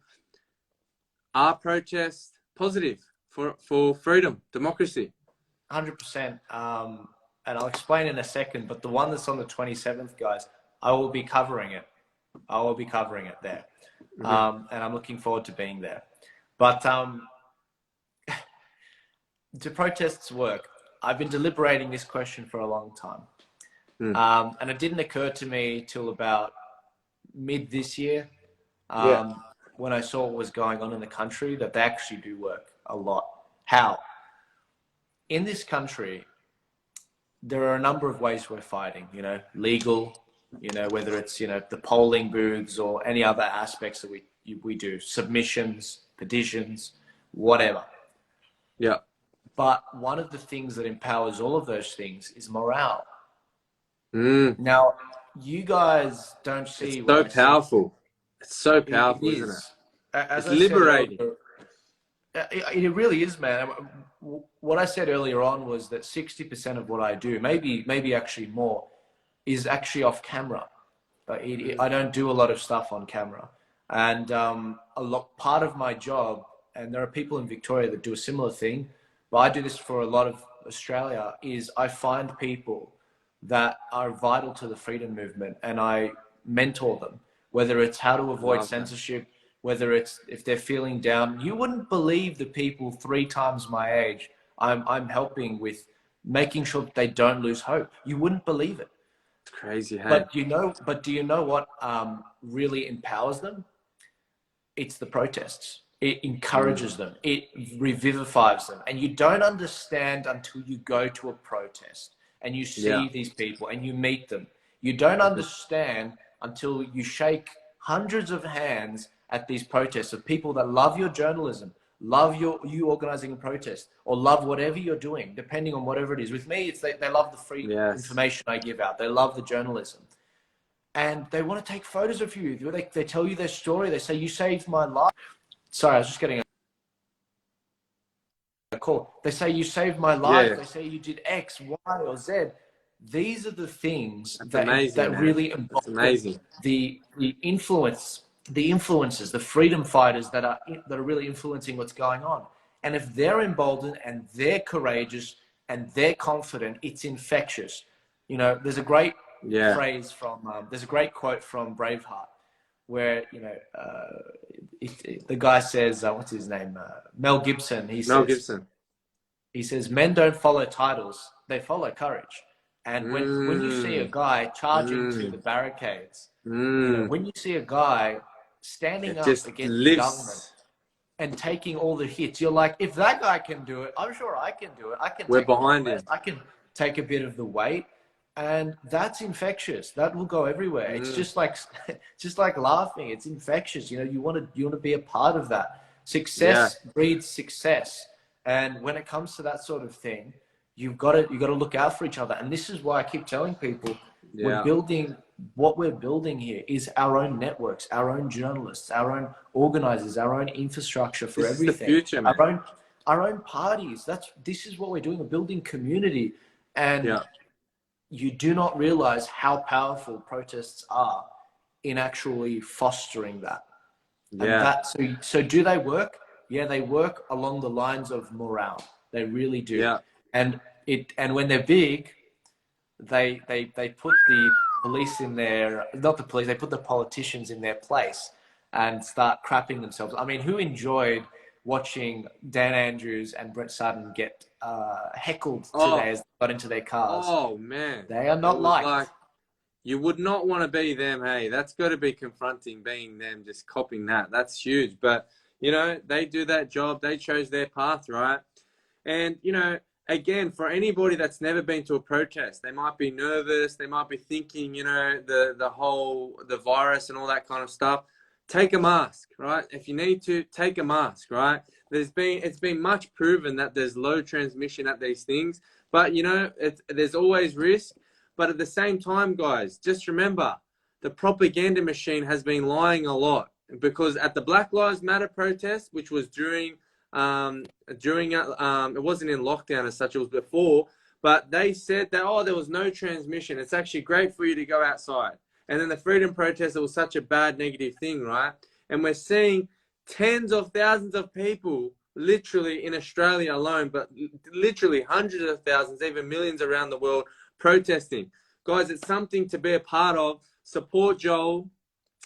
[SPEAKER 2] are protests positive for freedom, democracy?
[SPEAKER 1] 100%. And I'll explain in a second, but the one that's on the 27th, guys, I will be covering it. I will be covering it there. And I'm looking forward to being there. But do protests work? I've been deliberating this question for a long time. And it didn't occur to me till about mid this year, when I saw what was going on in the country, that they actually do work a lot. How? In this country, there are a number of ways we're fighting, you know, legal, you know, whether it's, you know, the polling booths or any other aspects that we do, submissions, petitions, whatever.
[SPEAKER 2] Yeah.
[SPEAKER 1] But one of the things that empowers all of those things is morale. Now, you guys don't see
[SPEAKER 2] it's so powerful. It's so powerful, isn't it?
[SPEAKER 1] As
[SPEAKER 2] it's liberating.
[SPEAKER 1] It really is, man. What I said earlier on was that 60% of what I do, maybe actually more, is actually off camera. I don't do a lot of stuff on camera. And part of my job, and there are people in Victoria that do a similar thing, but I do this for a lot of Australia, is I find people that are vital to the freedom movement and I mentor them, whether it's how to avoid censorship, whether it's if they're feeling down. You wouldn't believe the people 3 times my age I'm helping with making sure that they don't lose hope. You wouldn't believe it.
[SPEAKER 2] It's crazy, hey?
[SPEAKER 1] But do you know what really empowers them? It's the protests. It encourages them. It revivifies them. And you don't understand until you go to a protest and you see these people and you meet them. You don't understand until you shake hundreds of hands at these protests of people that love your journalism, love you organizing a protest, or love whatever you're doing, depending on whatever it is. With me, it's they love the free information I give out. They love the journalism. And they want to take photos of you. They tell you their story. They say, you saved my life. Sorry, I was just getting a call. They say, you saved my life. They say, you did X, Y, or Z. These are the things that really embody the influencers, the freedom fighters that are really influencing what's going on. And if they're emboldened and they're courageous and they're confident, it's infectious. You know, there's a great phrase from, there's a great quote from Braveheart where, you know, the guy says, what's his name? Mel Gibson. He says, men don't follow titles, they follow courage. And when you see a guy charging to the barricades, you know, when you see a guy standing up against the government and taking all the hits, you're like, if that guy can do it, I'm sure I can do it. We're behind him. I can take a bit of the weight, and that's infectious. That will go everywhere. It's just like laughing. It's infectious. You know, you want to be a part of that. Success breeds success, and when it comes to that sort of thing, you've got to look out for each other. And this is why I keep telling people, what we're building here is our own networks, our own journalists, our own organizers, our own infrastructure for everything. This is the future, man. Our own parties. This is what we're doing. We're building community. And you do not realize how powerful protests are in actually fostering that. And so do they work? Yeah, they work along the lines of morale. They really do. Yeah. And when they're big, they put the police in their, not the police, they put the politicians in their place and start crapping themselves. I mean, who enjoyed watching Dan Andrews and Brett Sutton get heckled today as they got into their cars? Oh, man. They are not liked.
[SPEAKER 2] You would not want to be them, hey? That's got to be confronting, being them, just copying that. That's huge. But, You know, they do that job. They chose their path, right? And, you know, again, for anybody that's never been to a protest, they might be nervous. They might be thinking, you know, the virus and all that kind of stuff. Take a mask, right? If you need to, take a mask, right? It's been much proven that there's low transmission at these things, but, you know, there's always risk. But at the same time, guys, just remember, the propaganda machine has been lying a lot, because at the Black Lives Matter protest, which was during it wasn't in lockdown as such, it was before, but they said that, oh, there was no transmission. It's actually great for you to go outside. And then the freedom protest, it was such a bad negative thing, right? And we're seeing tens of thousands of people literally in Australia alone, but literally hundreds of thousands, even millions around the world protesting. Guys, it's something to be a part of. Support Joel,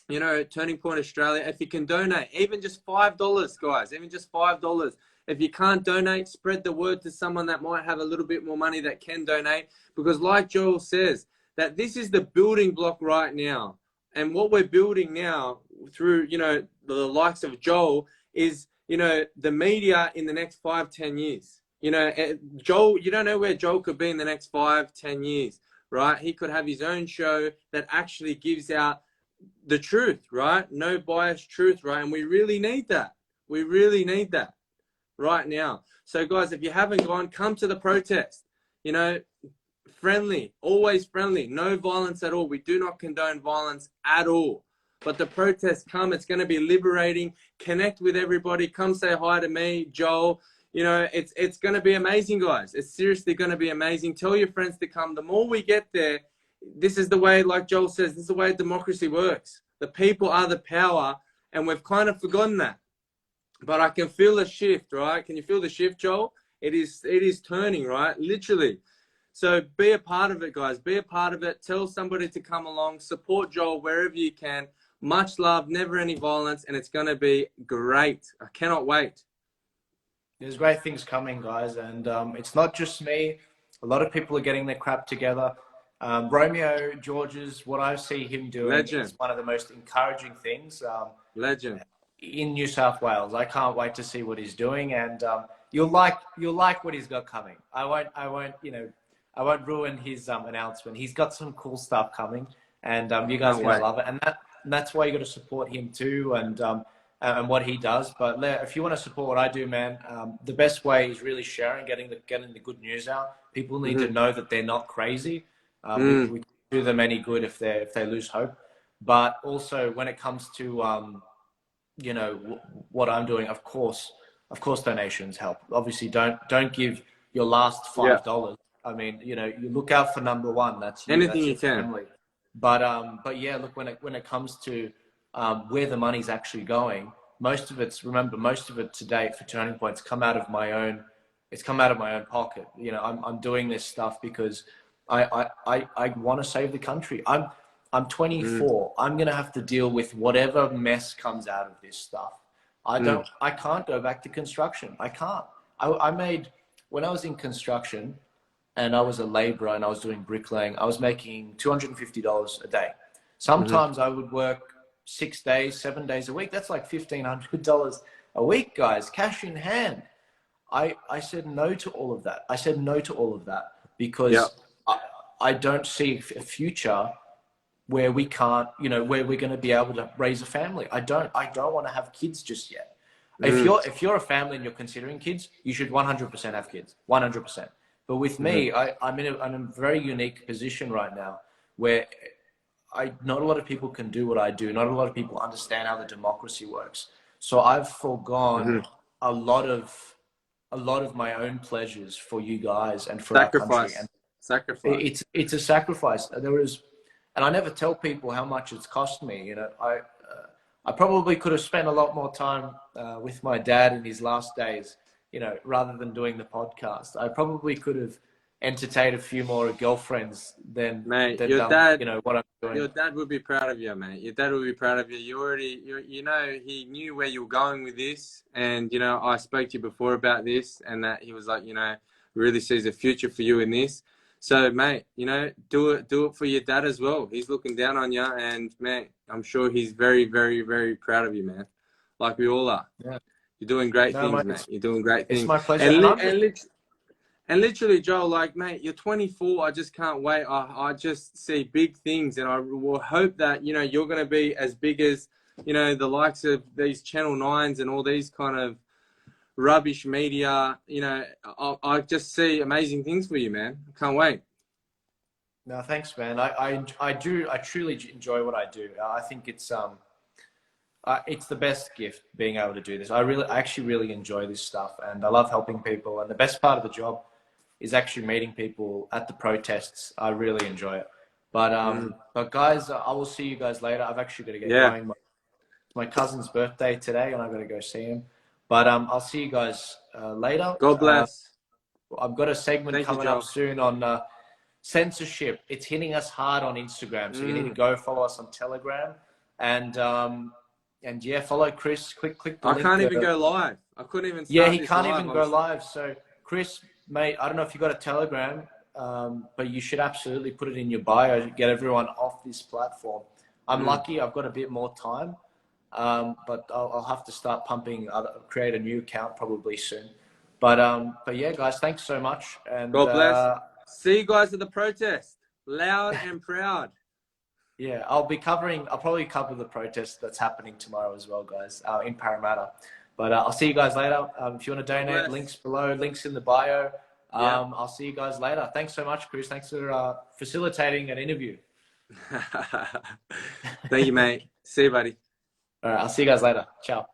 [SPEAKER 2] you know, Turning Point Australia. If you can donate, even just $5, guys, even just $5. If you can't donate, spread the word to someone that might have a little bit more money that can donate. Because like Joel says, that this is the building block right now. And what we're building now through, you know, the likes of Joel is, you know, the media in the next 5-10 years. You know, Joel, you don't know where Joel could be in the next 5-10 years, right? He could have his own show that actually gives out the truth, right? No biased truth, right? And we really need that. We really need that right now. So guys, if you haven't gone, come to the protest. You know, friendly, always friendly, no violence at all. We do not condone violence at all. But the protests come, it's going to be liberating. Connect with everybody. Come say hi to me, Joel. You know, it's going to be amazing, guys. It's seriously going to be amazing. Tell your friends to come. The more we get there, this is the way, like Joel says, this is the way democracy works. The people are the power, and we've kind of forgotten that. But I can feel the shift, right? Can you feel the shift, Joel? It is turning, right? Literally. So be a part of it, guys. Be a part of it. Tell somebody to come along. Support Joel wherever you can. Much love, never any violence, and it's going to be great. I cannot wait.
[SPEAKER 1] There's great things coming, guys, and it's not just me. A lot of people are getting their crap together. Romeo George's, what I see him doing is one of the most encouraging things.
[SPEAKER 2] Legend.
[SPEAKER 1] In New South Wales. I can't wait to see what he's doing, and you'll like what he's got coming. I won't ruin his announcement. He's got some cool stuff coming, and you guys are gonna love it. And that's why you got to support him too, and what he does. But if you want to support what I do, man, the best way is really sharing, getting the good news out. People need to know that they're not crazy. We can do them any good if they lose hope. But also when it comes to you know, what I'm doing, of course, donations help. Obviously, don't give your last $5. Yeah. I mean, you know, you look out for number one. That's you,
[SPEAKER 2] anything
[SPEAKER 1] that's
[SPEAKER 2] you can.
[SPEAKER 1] Family. But yeah, look, when it comes to where the money's actually going, most of it to date for Turning Point's come out of my own. It's come out of my own pocket. You know, I'm doing this stuff because I want to save the country. I'm 24. I'm going to have to deal with whatever mess comes out of this stuff. I can't go back to construction. I can't. When I was in construction and I was a laborer and I was doing bricklaying, I was making $250 a day. Sometimes I would work 6 days, 7 days a week. That's like $1,500 a week, guys, cash in hand. I said no to all of that. I said no to all of that because I don't see a future where we can't, you know, where we're going to be able to raise a family. I don't want to have kids just yet. If you're a family and you're considering kids, you should 100% have kids, 100%. But with me, I'm in a very unique position right now where not a lot of people can do what I do. Not a lot of people understand how the democracy works. So I've forgone a lot of my own pleasures for you guys and for our country. And
[SPEAKER 2] sacrifice.
[SPEAKER 1] It's a sacrifice. And I never tell people how much it's cost me. You know, I probably could have spent a lot more time with my dad in his last days, you know, rather than doing the podcast. I probably could have entertained a few more girlfriends than
[SPEAKER 2] your dad,
[SPEAKER 1] you know, what I'm doing.
[SPEAKER 2] Your dad would be proud of you, mate. Your dad would be proud of you. You know, he knew where you were going with this. And, you know, I spoke to you before about this and that he was like, you know, really sees a future for you in this. So, mate, you know, do it for your dad as well. He's looking down on you, and, man, I'm sure he's very, very, very proud of you, man. like we all are.
[SPEAKER 1] Yeah.
[SPEAKER 2] You're doing great
[SPEAKER 1] No,
[SPEAKER 2] things,
[SPEAKER 1] mate,
[SPEAKER 2] mate. You're doing great things.
[SPEAKER 1] it's my pleasure.
[SPEAKER 2] And,
[SPEAKER 1] And
[SPEAKER 2] li-
[SPEAKER 1] I'm just,
[SPEAKER 2] and, lit- and literally, Joel, like, mate, you're 24. I just can't wait. I just see big things, and I will hope that, you know, you're going to be as big as, you know, the likes of these Channel 9s and all these kind of rubbish media. You know, I just see amazing things for you, man. I can't wait.
[SPEAKER 1] no, thanks, man. I truly enjoy what I do. I think it's the best gift being able to do this. I actually really enjoy this stuff, and I love helping people. And the best part of the job is actually meeting people at the protests. I really enjoy it. But guys, I will see you guys later. I've actually got to get going. It's my cousin's birthday today, and I've got to go see him. But I'll see you guys later.
[SPEAKER 2] God bless.
[SPEAKER 1] I've got a segment
[SPEAKER 2] Thank you,
[SPEAKER 1] coming up
[SPEAKER 2] Joel.
[SPEAKER 1] soon on censorship. It's hitting us hard on Instagram, so you need to go follow us on Telegram, and yeah, follow Chris. Click the link.
[SPEAKER 2] I can't even go live. I couldn't even start
[SPEAKER 1] Yeah, he
[SPEAKER 2] this
[SPEAKER 1] can't
[SPEAKER 2] live.
[SPEAKER 1] even go live. So Chris, mate, I don't know if you got a Telegram, but you should absolutely put it in your bio to get everyone off this platform. I'm lucky; I've got a bit more time, but I'll have to start create a new account probably soon. But yeah, guys, thanks so much, and
[SPEAKER 2] God bless. See you guys at the protest, loud and proud.
[SPEAKER 1] Yeah, I'll probably cover the protest that's happening tomorrow as well, guys, in Parramatta. But I'll see you guys later. If you want to donate, links below, links in the bio. I'll see you guys later. Thanks so much, Chris. Thanks for facilitating an interview.
[SPEAKER 2] Thank you, mate. See you, buddy.
[SPEAKER 1] All right, I'll see you guys later. Ciao.